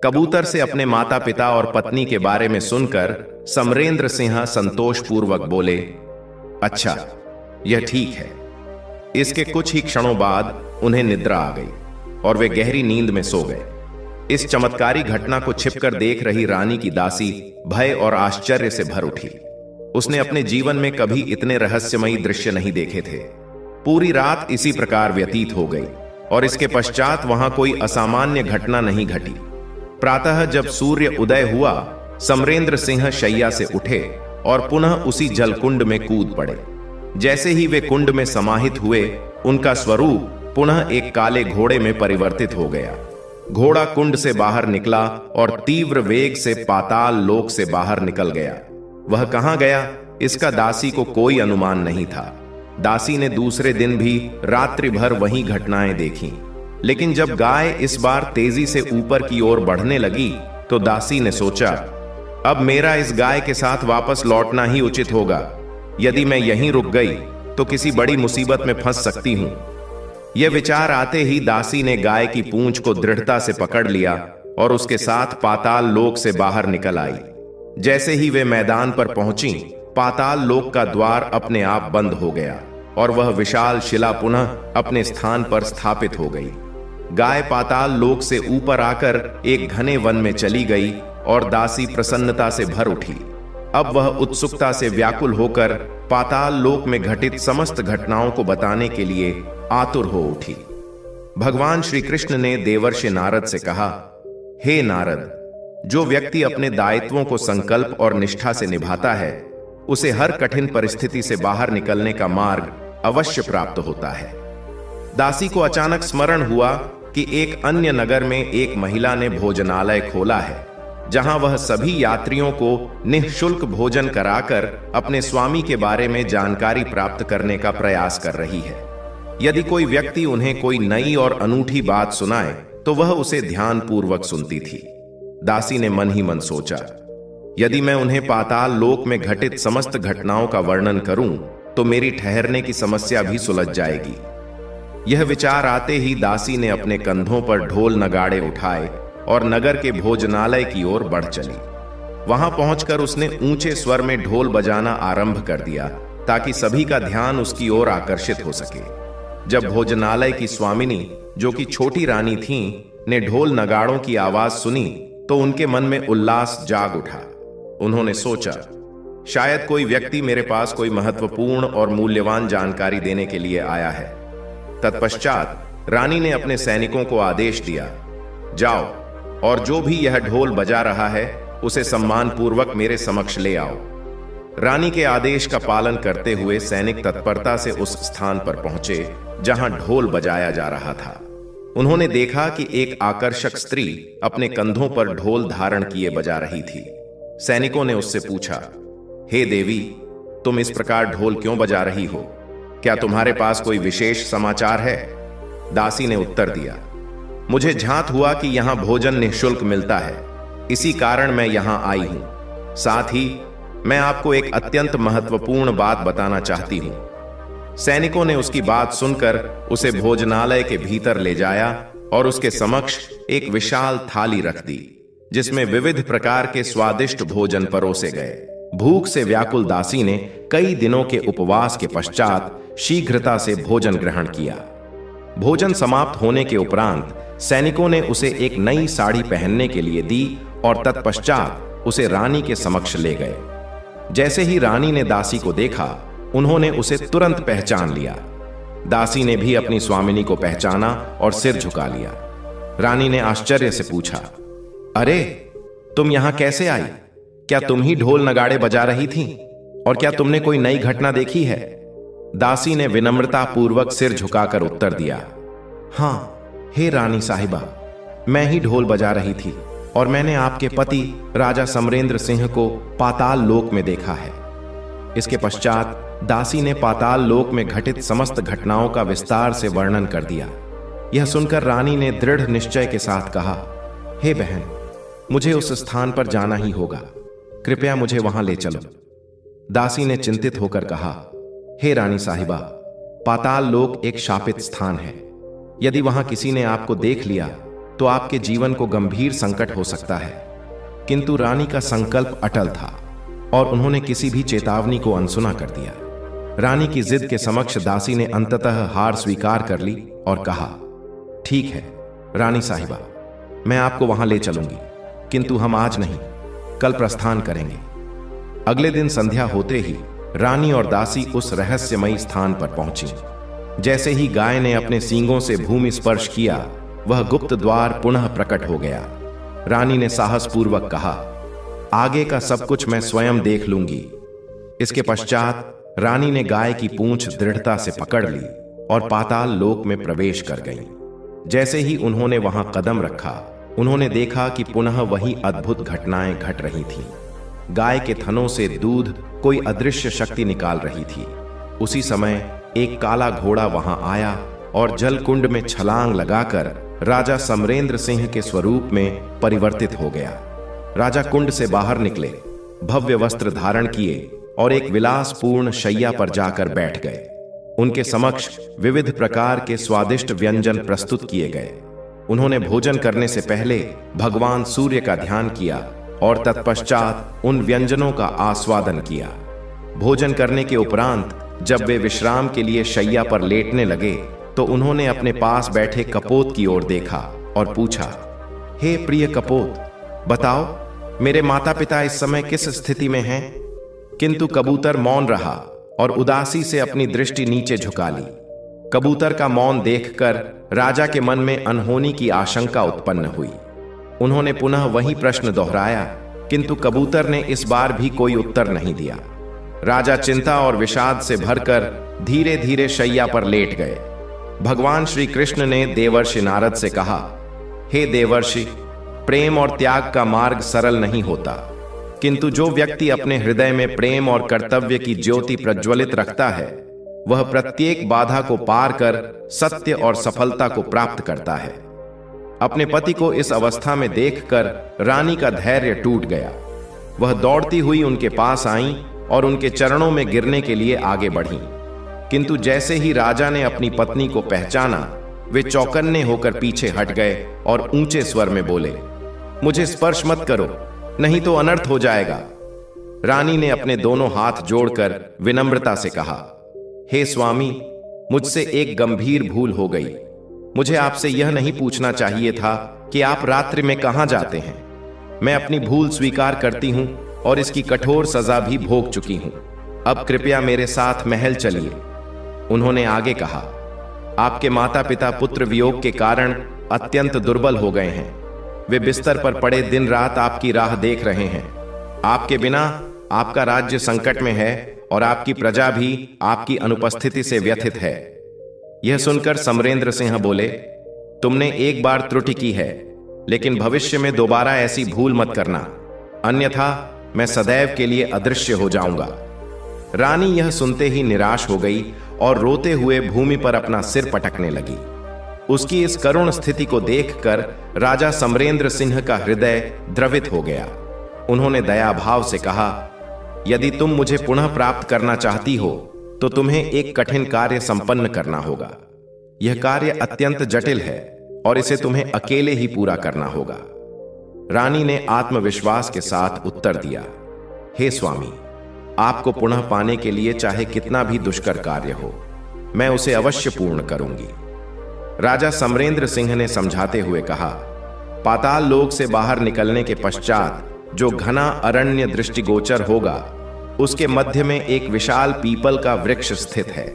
कबूतर से अपने माता पिता और पत्नी के बारे में सुनकर समरेंद्र सिंह संतोषपूर्वक बोले, अच्छा, यह ठीक है। इसके कुछ ही क्षणों बाद उन्हें निद्रा आ गई और वे गहरी नींद में सो गए। इस चमत्कारी घटना को छिपकर देख रही रानी की दासी भय और आश्चर्य से भर उठी। उसने अपने जीवन में कभी इतने रहस्यमयी दृश्य नहीं देखे थे। पूरी रात इसी प्रकार व्यतीत हो गई और इसके पश्चात वहां कोई असामान्य घटना नहीं घटी। प्रातः जब सूर्य उदय हुआ, समरेंद्र सिंह शैया से उठे और पुनः उसी जलकुंड में कूद पड़े। जैसे ही वे कुंड में समाहित हुए, उनका स्वरूप पुनः एक काले घोड़े में परिवर्तित हो गया। घोड़ा कुंड से बाहर निकला और तीव्र वेग से पाताल लोक से बाहर निकल गया। वह कहां गया, इसका दासी को कोई अनुमान नहीं था। दासी ने दूसरे दिन भी रात्रि भर वही घटनाएं देखी, लेकिन जब गाय इस बार तेजी से ऊपर की ओर बढ़ने लगी तो दासी ने सोचा, अब मेरा इस गाय के साथ वापस लौटना ही उचित होगा। यदि मैं यहीं रुक गई तो किसी बड़ी मुसीबत में फंस सकती हूं। यह विचार आते ही दासी ने गाय की पूंछ को दृढ़ता से पकड़ लिया और उसके साथ पाताल लोक से बाहर निकल आई। जैसे ही वे मैदान पर पहुंची, पाताल लोक का द्वार अपने आप बंद हो गया और वह विशाल शिला पुनः अपने स्थान पर स्थापित हो गई। गाय पाताल लोक से ऊपर आकर एक घने वन में चली गई और दासी प्रसन्नता से भर उठी। अब वह उत्सुकता से व्याकुल होकर पाताल लोक में घटित समस्त घटनाओं को बताने के लिए आतुर हो उठी। भगवान श्री कृष्ण ने देवर्षि नारद से कहा, हे नारद, जो व्यक्ति अपने दायित्वों को संकल्प और निष्ठा से निभाता है, उसे हर कठिन परिस्थिति से बाहर निकलने का मार्ग अवश्य प्राप्त होता है। दासी को अचानक स्मरण हुआ कि एक अन्य नगर में एक महिला ने भोजनालय खोला है, जहां वह सभी यात्रियों को निःशुल्क भोजन कराकर अपने स्वामी के बारे में जानकारी प्राप्त करने का प्रयास कर रही है। यदि कोई व्यक्ति उन्हें कोई नई और अनूठी बात सुनाए तो वह उसे ध्यानपूर्वक सुनती थी। दासी ने मन ही मन सोचा, यदि मैं उन्हें पाताल लोक में घटित समस्त घटनाओं का वर्णन करूं तो मेरी ठहरने की समस्या भी सुलझ जाएगी। यह विचार आते ही दासी ने अपने कंधों पर ढोल नगाड़े उठाए और नगर के भोजनालय की ओर बढ़ चली। वहां पहुंचकर उसने ऊंचे स्वर में ढोल बजाना आरंभ कर दिया ताकि सभी का ध्यान उसकी ओर आकर्षित हो सके। जब भोजनालय की स्वामिनी, जो कि छोटी रानी थीं, ने ढोल नगाड़ों की आवाज सुनी तो उनके मन में उल्लास जाग उठा। उन्होंने सोचा, शायद कोई व्यक्ति मेरे पास कोई महत्वपूर्ण और मूल्यवान जानकारी देने के लिए आया है। तत्पश्चात रानी ने अपने सैनिकों को आदेश दिया, जाओ और जो भी यह ढोल बजा रहा है उसे सम्मानपूर्वक मेरे समक्ष ले आओ। रानी के आदेश का पालन करते हुए सैनिक तत्परता से उस स्थान पर पहुंचे जहां ढोल बजाया जा रहा था। उन्होंने देखा कि एक आकर्षक स्त्री अपने कंधों पर ढोल धारण किए बजा रही थी। सैनिकों ने उससे पूछा, हे देवी, तुम इस प्रकार ढोल क्यों बजा रही हो? क्या तुम्हारे पास कोई विशेष समाचार है? दासी ने उत्तर दिया, मुझे झांत हुआ कि यहां भोजन निःशुल्क मिलता है, इसी कारण मैं यहां आई हूं। साथ ही मैं आपको एक अत्यंत महत्वपूर्ण बात बताना चाहती हूं। सैनिकों ने उसकी बात सुनकर उसे भोजनालय के भीतर ले जाया और उसके समक्ष एक विशाल थाली रख दी, जिसमें विविध प्रकार के स्वादिष्ट भोजन परोसे गए। भूख से व्याकुल दासी ने कई दिनों के उपवास के पश्चात शीघ्रता से भोजन ग्रहण किया। भोजन समाप्त होने के उपरांत सैनिकों ने उसे एक नई साड़ी पहनने के लिए दी और तत्पश्चात उसे रानी के समक्ष ले गए। जैसे ही रानी ने दासी को देखा, उन्होंने उसे तुरंत पहचान लिया। दासी ने भी अपनी स्वामिनी को पहचाना और सिर झुका लिया। रानी ने आश्चर्य से पूछा, अरे, तुम यहां कैसे आई? क्या तुम ही ढोल नगाड़े बजा रही थी? और क्या तुमने कोई नई घटना देखी है? दासी ने विनम्रता पूर्वक सिर झुकाकर उत्तर दिया, हाँ हे रानी साहिबा, मैं ही ढोल बजा रही थी और मैंने आपके पति राजा समरेंद्र सिंह को पाताल लोक में देखा है। इसके पश्चात दासी ने पाताल लोक में घटित समस्त घटनाओं का विस्तार से वर्णन कर दिया। यह सुनकर रानी ने दृढ़ निश्चय के साथ कहा, हे बहन, मुझे उस स्थान पर जाना ही होगा, कृपया मुझे वहां ले चलो। दासी ने चिंतित होकर कहा, हे रानी साहिबा, पाताल लोक एक शापित स्थान है। यदि वहां किसी ने आपको देख लिया तो आपके जीवन को गंभीर संकट हो सकता है। किंतु रानी का संकल्प अटल था और उन्होंने किसी भी चेतावनी को अनसुना कर दिया। रानी की जिद के समक्ष दासी ने अंततः हार स्वीकार कर ली और कहा, ठीक है रानी साहिबा, मैं आपको वहां ले चलूंगी, किंतु हम आज नहीं, कल प्रस्थान करेंगे। अगले दिन संध्या होते ही रानी और दासी उस रहस्यमयी स्थान पर पहुंची। जैसे ही गाय ने अपने सींगों से भूमि स्पर्श किया, वह गुप्त द्वार पुनः प्रकट हो गया। रानी ने साहसपूर्वक कहा, आगे का सब कुछ मैं स्वयं देख लूंगी। इसके पश्चात रानी ने गाय की पूंछ दृढ़ता से पकड़ ली और पाताल लोक में प्रवेश कर गई। जैसे ही उन्होंने वहां कदम रखा, उन्होंने देखा कि पुनः वही अद्भुत घटनाएं घट रही थीं। गाय के थनों से दूध कोई अदृश्य शक्ति निकाल रही थी। उसी समय एक काला घोड़ा वहां आया और जल कुंड में छलांग लगाकर राजा समरेंद्र सिंह के स्वरूप में परिवर्तित हो गया। राजा कुंड से बाहर निकले, भव्य वस्त्र धारण किए और एक विलासपूर्ण शैया पर जाकर बैठ गए। उनके समक्ष विविध प्रकार के स्वादिष्ट व्यंजन प्रस्तुत किए गए। उन्होंने भोजन करने से पहले भगवान सूर्य का ध्यान किया और तत्पश्चात उन व्यंजनों का आस्वादन किया। भोजन करने के उपरांत जब वे विश्राम के लिए शैया पर लेटने लगे तो उन्होंने अपने पास बैठे कपोत की ओर देखा और पूछा, हे प्रिय कपोत, बताओ मेरे माता पिता इस समय किस स्थिति में हैं? किंतु कबूतर मौन रहा और उदासी से अपनी दृष्टि नीचे झुका ली। कबूतर का मौन देखकर राजा के मन में अनहोनी की आशंका उत्पन्न हुई। उन्होंने पुनः वही प्रश्न दोहराया, किंतु कबूतर ने इस बार भी कोई उत्तर नहीं दिया। राजा चिंता और विषाद से भरकर धीरे धीरे शैया पर लेट गए। भगवान श्री कृष्ण ने देवर्षि नारद से कहा, हे देवर्षि, प्रेम और त्याग का मार्ग सरल नहीं होता, किंतु जो व्यक्ति अपने हृदय में प्रेम और कर्तव्य की ज्योति प्रज्वलित रखता है, वह प्रत्येक बाधा को पार कर सत्य और सफलता को प्राप्त करता है। अपने पति को इस अवस्था में देखकर रानी का धैर्य टूट गया। वह दौड़ती हुई उनके पास आई और उनके चरणों में गिरने के लिए आगे बढ़ी। किंतु जैसे ही राजा ने अपनी पत्नी को पहचाना, वे चौकन्ने होकर पीछे हट गए और ऊंचे स्वर में बोले, मुझे स्पर्श मत करो, नहीं तो अनर्थ हो जाएगा। रानी ने अपने दोनों हाथ जोड़कर विनम्रता से कहा, हे स्वामी, मुझसे एक गंभीर भूल हो गई। मुझे आपसे यह नहीं पूछना चाहिए था कि आप रात्रि में कहां जाते हैं। मैं अपनी भूल स्वीकार करती हूं और इसकी कठोर सजा भी भोग चुकी हूं। अब कृपया मेरे साथ महल चलिए। उन्होंने आगे कहा, आपके माता पिता पुत्र वियोग के कारण अत्यंत दुर्बल हो गए हैं। वे बिस्तर पर पड़े दिन रात आपकी राह देख रहे हैं। आपके बिना आपका राज्य संकट में है और आपकी प्रजा भी आपकी अनुपस्थिति से व्यथित है। यह सुनकर समरेंद्र सिंह बोले, तुमने एक बार त्रुटि की है, लेकिन भविष्य में दोबारा ऐसी भूल मत करना, अन्यथा मैं सदैव के लिए अदृश्य हो जाऊंगा। रानी यह सुनते ही निराश हो गई और रोते हुए भूमि पर अपना सिर पटकने लगी। उसकी इस करुण स्थिति को देखकर राजा समरेंद्र सिंह का हृदय द्रवित हो गया। उन्होंने दया भाव से कहा, यदि तुम मुझे पुनः प्राप्त करना चाहती हो तो तुम्हें एक कठिन कार्य संपन्न करना होगा। यह कार्य अत्यंत जटिल है और इसे तुम्हें अकेले ही पूरा करना होगा। रानी ने आत्मविश्वास के साथ उत्तर दिया, हे स्वामी, आपको पुनः पाने के लिए चाहे कितना भी दुष्कर कार्य हो, मैं उसे अवश्य पूर्ण करूंगी। राजा समरेंद्र सिंह ने समझाते हुए कहा, पाताल लोक से बाहर निकलने के पश्चात जो घना अरण्य दृष्टिगोचर होगा, उसके मध्य में एक विशाल पीपल का वृक्ष स्थित है।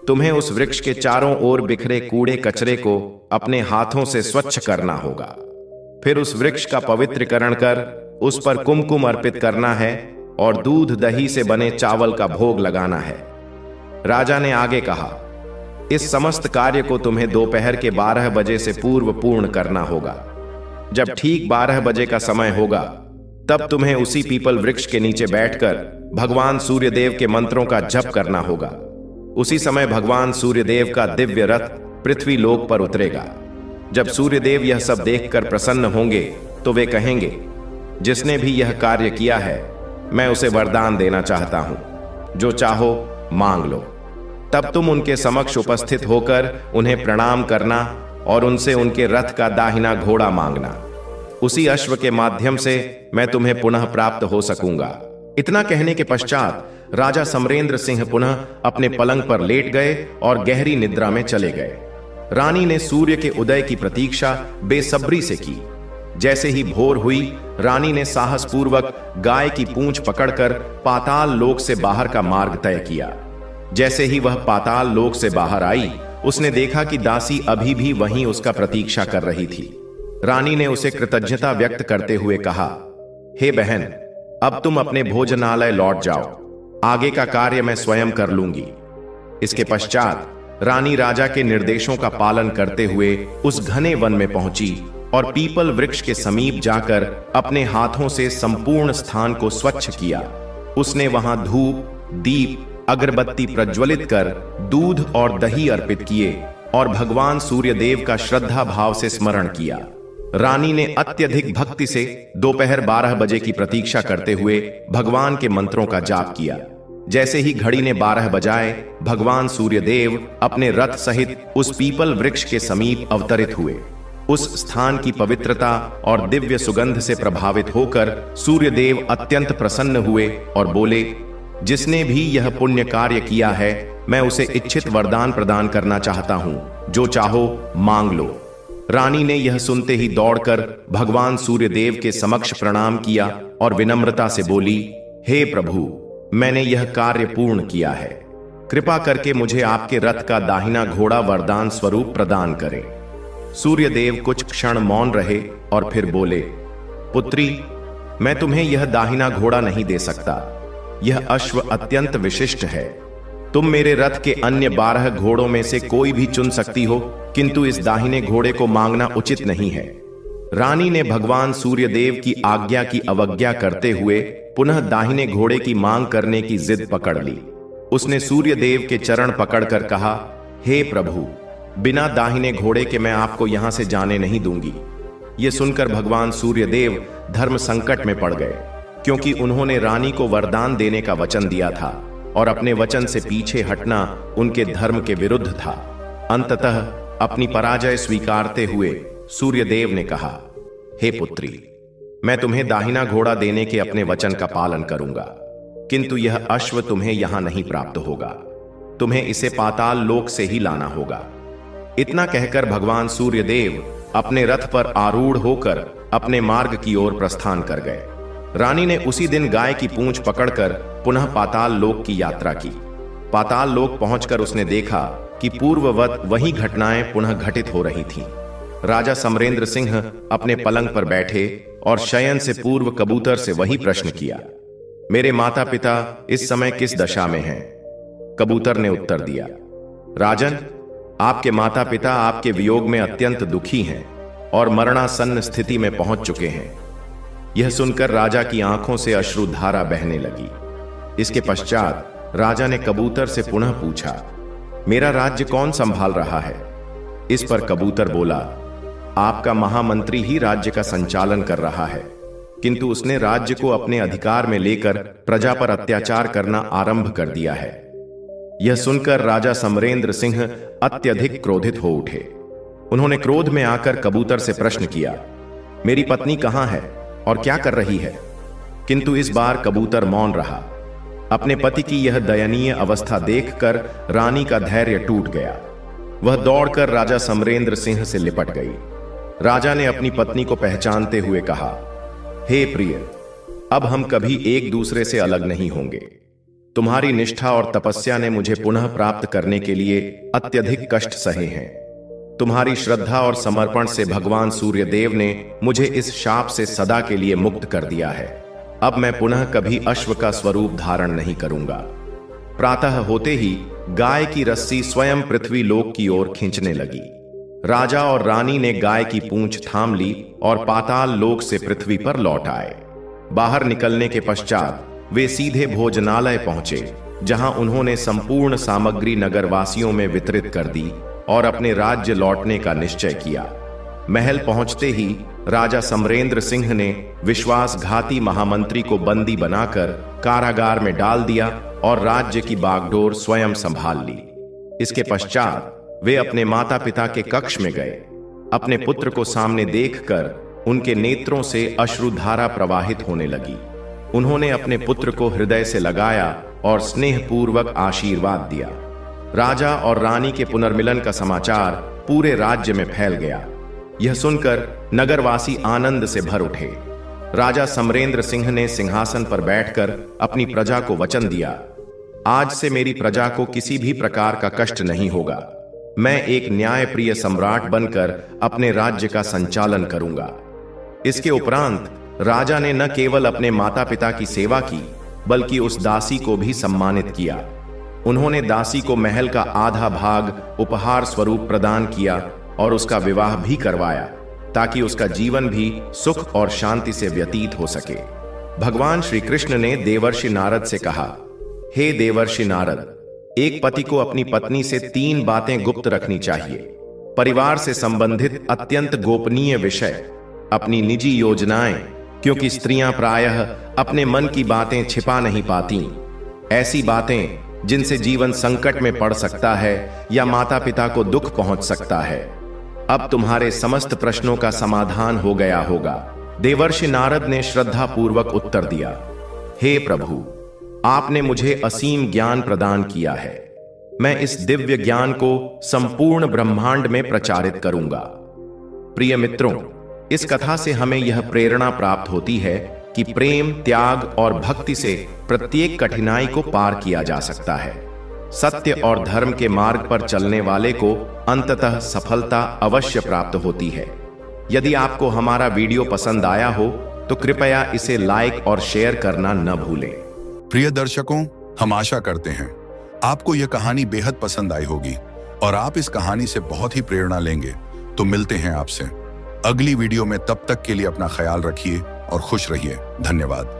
तुम्हें उस वृक्ष के चारों ओर बिखरे कूड़े कचरे को अपने हाथों से स्वच्छ करना होगा। फिर उस वृक्ष का पवित्रीकरण कर उस पर कुमकुम अर्पित करना है और दूध दही से बने चावल का भोग लगाना है। राजा ने आगे कहा, इस समस्त कार्य को तुम्हें दोपहर के 12 बजे से पूर्व पूर्ण करना होगा। जब ठीक 12 बजे का समय होगा, तब तुम्हें उसी पीपल वृक्ष के नीचे बैठकर भगवान सूर्यदेव के मंत्रों का जप करना होगा। उसी समय भगवान सूर्यदेव का दिव्य रथ पृथ्वी लोक पर उतरेगा। जब सूर्यदेव यह सब देखकर प्रसन्न होंगे तो वे कहेंगे, जिसने भी यह कार्य किया है, मैं उसे वरदान देना चाहता हूं, जो चाहो मांग लो। तब तुम उनके समक्ष उपस्थित होकर उन्हें प्रणाम करना और उनसे उनके रथ का दाहिना घोड़ा मांगना। उसी अश्व के माध्यम से मैं तुम्हें पुनः प्राप्त हो सकूंगा। इतना कहने के पश्चात राजा समरेंद्र सिंह पुनः अपने पलंग पर लेट गए और गहरी निद्रा में चले गए। रानी ने सूर्य के उदय की प्रतीक्षा बेसब्री से की। जैसे ही भोर हुई, रानी ने साहसपूर्वक गाय की पूंछ पकड़कर पाताल लोक से बाहर का मार्ग तय किया। जैसे ही वह पाताल लोक से बाहर आई, उसने देखा कि दासी अभी भी वहीं उसका प्रतीक्षा कर रही थी। रानी ने उसे कृतज्ञता व्यक्त करते हुए कहा, हे बहन, अब तुम अपने भोजनालय लौट जाओ, आगे का कार्य मैं स्वयं कर लूंगी। इसके पश्चात रानी राजा के निर्देशों का पालन करते हुए उस घने वन में पहुंची और पीपल वृक्ष के समीप जाकर अपने हाथों से संपूर्ण स्थान को स्वच्छ किया। उसने वहां धूप, दीप, अगरबत्ती प्रज्वलित कर दूध और दही अर्पित किए और भगवान सूर्यदेव का श्रद्धा भाव से स्मरण किया। रानी ने अत्यधिक भक्ति से दोपहर 12 बजे की प्रतीक्षा करते हुए भगवान के मंत्रों का जाप किया। जैसे ही घड़ी ने 12 बजाए, भगवान सूर्यदेव अपने रथ सहित उस पीपल वृक्ष के समीप अवतरित हुए। उस स्थान की पवित्रता और दिव्य सुगंध से प्रभावित होकर सूर्यदेव अत्यंत प्रसन्न हुए और बोले, जिसने भी यह पुण्य कार्य किया है, मैं उसे इच्छित वरदान प्रदान करना चाहता हूं, जो चाहो मांग लो। रानी ने यह सुनते ही दौड़कर भगवान सूर्यदेव के समक्ष प्रणाम किया और विनम्रता से बोली, हे प्रभु, मैंने यह कार्य पूर्ण किया है। कृपा करके मुझे आपके रथ का दाहिना घोड़ा वरदान स्वरूप प्रदान करें। सूर्यदेव कुछ क्षण मौन रहे और फिर बोले, पुत्री, मैं तुम्हें यह दाहिना घोड़ा नहीं दे सकता। यह अश्व अत्यंत विशिष्ट है। तुम मेरे रथ के अन्य 12 घोड़ों में से कोई भी चुन सकती हो, किंतु इस दाहिने घोड़े को मांगना उचित नहीं है। रानी ने भगवान सूर्यदेव की आज्ञा की अवज्ञा करते हुए पुनः दाहिने घोड़े की मांग करने की जिद पकड़ ली। उसने सूर्यदेव के चरण पकड़कर कहा, हे प्रभु, बिना दाहिने घोड़े के मैं आपको यहां से जाने नहीं दूंगी। यह सुनकर भगवान सूर्यदेव धर्म संकट में पड़ गए, क्योंकि उन्होंने रानी को वरदान देने का वचन दिया था और अपने वचन से पीछे हटना उनके धर्म के विरुद्ध था। अंततः अपनी पराजय स्वीकारते हुए सूर्यदेव ने कहा, हे पुत्री, मैं तुम्हें दाहिना घोड़ा देने के अपने वचन का पालन करूंगा, किंतु यह अश्व तुम्हें यहां नहीं प्राप्त होगा। तुम्हें इसे पाताल लोक से ही लाना होगा। इतना कहकर भगवान सूर्यदेव अपने रथ पर आरूढ़ होकर अपने मार्ग की ओर प्रस्थान कर गए। रानी ने उसी दिन गाय की पूंछ पकड़कर पुनः पाताल लोक की यात्रा की। पाताल लोक पहुंचकर उसने देखा कि पूर्ववत वही घटनाएं पुनः घटित हो रही थीं। राजा समरेंद्र सिंह अपने पलंग पर बैठे और शयन से पूर्व कबूतर से वही प्रश्न किया, मेरे माता पिता इस समय किस दशा में हैं? कबूतर ने उत्तर दिया, राजन, आपके माता पिता आपके वियोग में अत्यंत दुखी हैं और मरणासन्न स्थिति में पहुंच चुके हैं। यह सुनकर राजा की आंखों से अश्रुधारा बहने लगी। इसके पश्चात राजा ने कबूतर से पुनः पूछा, मेरा राज्य कौन संभाल रहा है? इस पर कबूतर बोला, आपका महामंत्री ही राज्य का संचालन कर रहा है, किंतु उसने राज्य को अपने अधिकार में लेकर प्रजा पर अत्याचार करना आरंभ कर दिया है। यह सुनकर राजा समरेंद्र सिंह अत्यधिक क्रोधित हो उठे। उन्होंने क्रोध में आकर कबूतर से प्रश्न किया, मेरी पत्नी कहां है और क्या कर रही है? किंतु इस बार कबूतर मौन रहा। अपने पति की यह दयनीय अवस्था देखकर रानी का धैर्य टूट गया। वह दौड़कर राजा समरेंद्र सिंह से लिपट गई। राजा ने अपनी पत्नी को पहचानते हुए कहा, हे प्रिय, अब हम कभी एक दूसरे से अलग नहीं होंगे। तुम्हारी निष्ठा और तपस्या ने मुझे पुनः प्राप्त करने के लिए अत्यधिक कष्ट सहे हैं। तुम्हारी श्रद्धा और समर्पण से भगवान सूर्यदेव ने मुझे इस शाप से सदा के लिए मुक्त कर दिया है। अब मैं पुनः कभी अश्व का स्वरूप धारण नहीं करूंगा। प्रातः होते ही गाय की रस्सी स्वयं पृथ्वी लोक की ओर खींचने लगी। राजा और रानी ने गाय की पूंछ थाम ली और पाताल लोक से पृथ्वी पर लौट आए। बाहर निकलने के पश्चात वे सीधे भोजनालय पहुंचे, जहां उन्होंने संपूर्ण सामग्री नगरवासियों में वितरित कर दी और अपने राज्य लौटने का निश्चय किया। महल पहुंचते ही राजा समरेंद्र सिंह ने विश्वासघाती महामंत्री को बंदी बनाकर कारागार में डाल दिया और राज्य की बागडोर स्वयं संभाल ली। इसके पश्चात वे अपने माता पिता के कक्ष में गए। अपने पुत्र को सामने देखकर उनके नेत्रों से अश्रुधारा प्रवाहित होने लगी। उन्होंने अपने पुत्र को हृदय से लगाया और स्नेहपूर्वक आशीर्वाद दिया। राजा और रानी के पुनर्मिलन का समाचार पूरे राज्य में फैल गया। यह सुनकर नगरवासी आनंद से भर उठे। राजा समरेंद्र सिंह ने सिंहासन पर बैठकर अपनी प्रजा को वचन दिया, आज से मेरी प्रजा को किसी भी प्रकार का कष्ट नहीं होगा। मैं एक न्यायप्रिय सम्राट बनकर अपने राज्य का संचालन करूंगा। इसके उपरांत राजा ने न केवल अपने माता पिता की सेवा की, बल्कि उस दासी को भी सम्मानित किया। उन्होंने दासी को महल का आधा भाग उपहार स्वरूप प्रदान किया और उसका विवाह भी करवाया, ताकि उसका जीवन भी सुख और शांति से व्यतीत हो सके। भगवान श्री कृष्ण ने देवर्षि नारद से कहा, हे देवर्षि नारद, एक पति को अपनी पत्नी से 3 बातें गुप्त रखनी चाहिए। परिवार से संबंधित अत्यंत गोपनीय विषय, अपनी निजी योजनाएं, क्योंकि स्त्रियां प्रायः अपने मन की बातें छिपा नहीं पाती। ऐसी बातें जिनसे जीवन संकट में पड़ सकता है या माता पिता को दुख पहुंच सकता है। अब तुम्हारे समस्त प्रश्नों का समाधान हो गया होगा। देवर्षि नारद ने श्रद्धापूर्वक उत्तर दिया, हे प्रभु, आपने मुझे असीम ज्ञान प्रदान किया है। मैं इस दिव्य ज्ञान को संपूर्ण ब्रह्मांड में प्रचारित करूंगा। प्रिय मित्रों, इस कथा से हमें यह प्रेरणा प्राप्त होती है कि प्रेम, त्याग और भक्ति से प्रत्येक कठिनाई को पार किया जा सकता है। सत्य और धर्म के मार्ग पर चलने वाले को अंततः सफलता अवश्य प्राप्त होती है। यदि आपको हमारा वीडियो पसंद आया हो तो कृपया इसे लाइक और शेयर करना न भूलें। प्रिय दर्शकों, हम आशा करते हैं आपको यह कहानी बेहद पसंद आई होगी और आप इस कहानी से बहुत ही प्रेरणा लेंगे। तो मिलते हैं आपसे अगली वीडियो में। तब तक के लिए अपना ख्याल रखिए और खुश रहिए। धन्यवाद।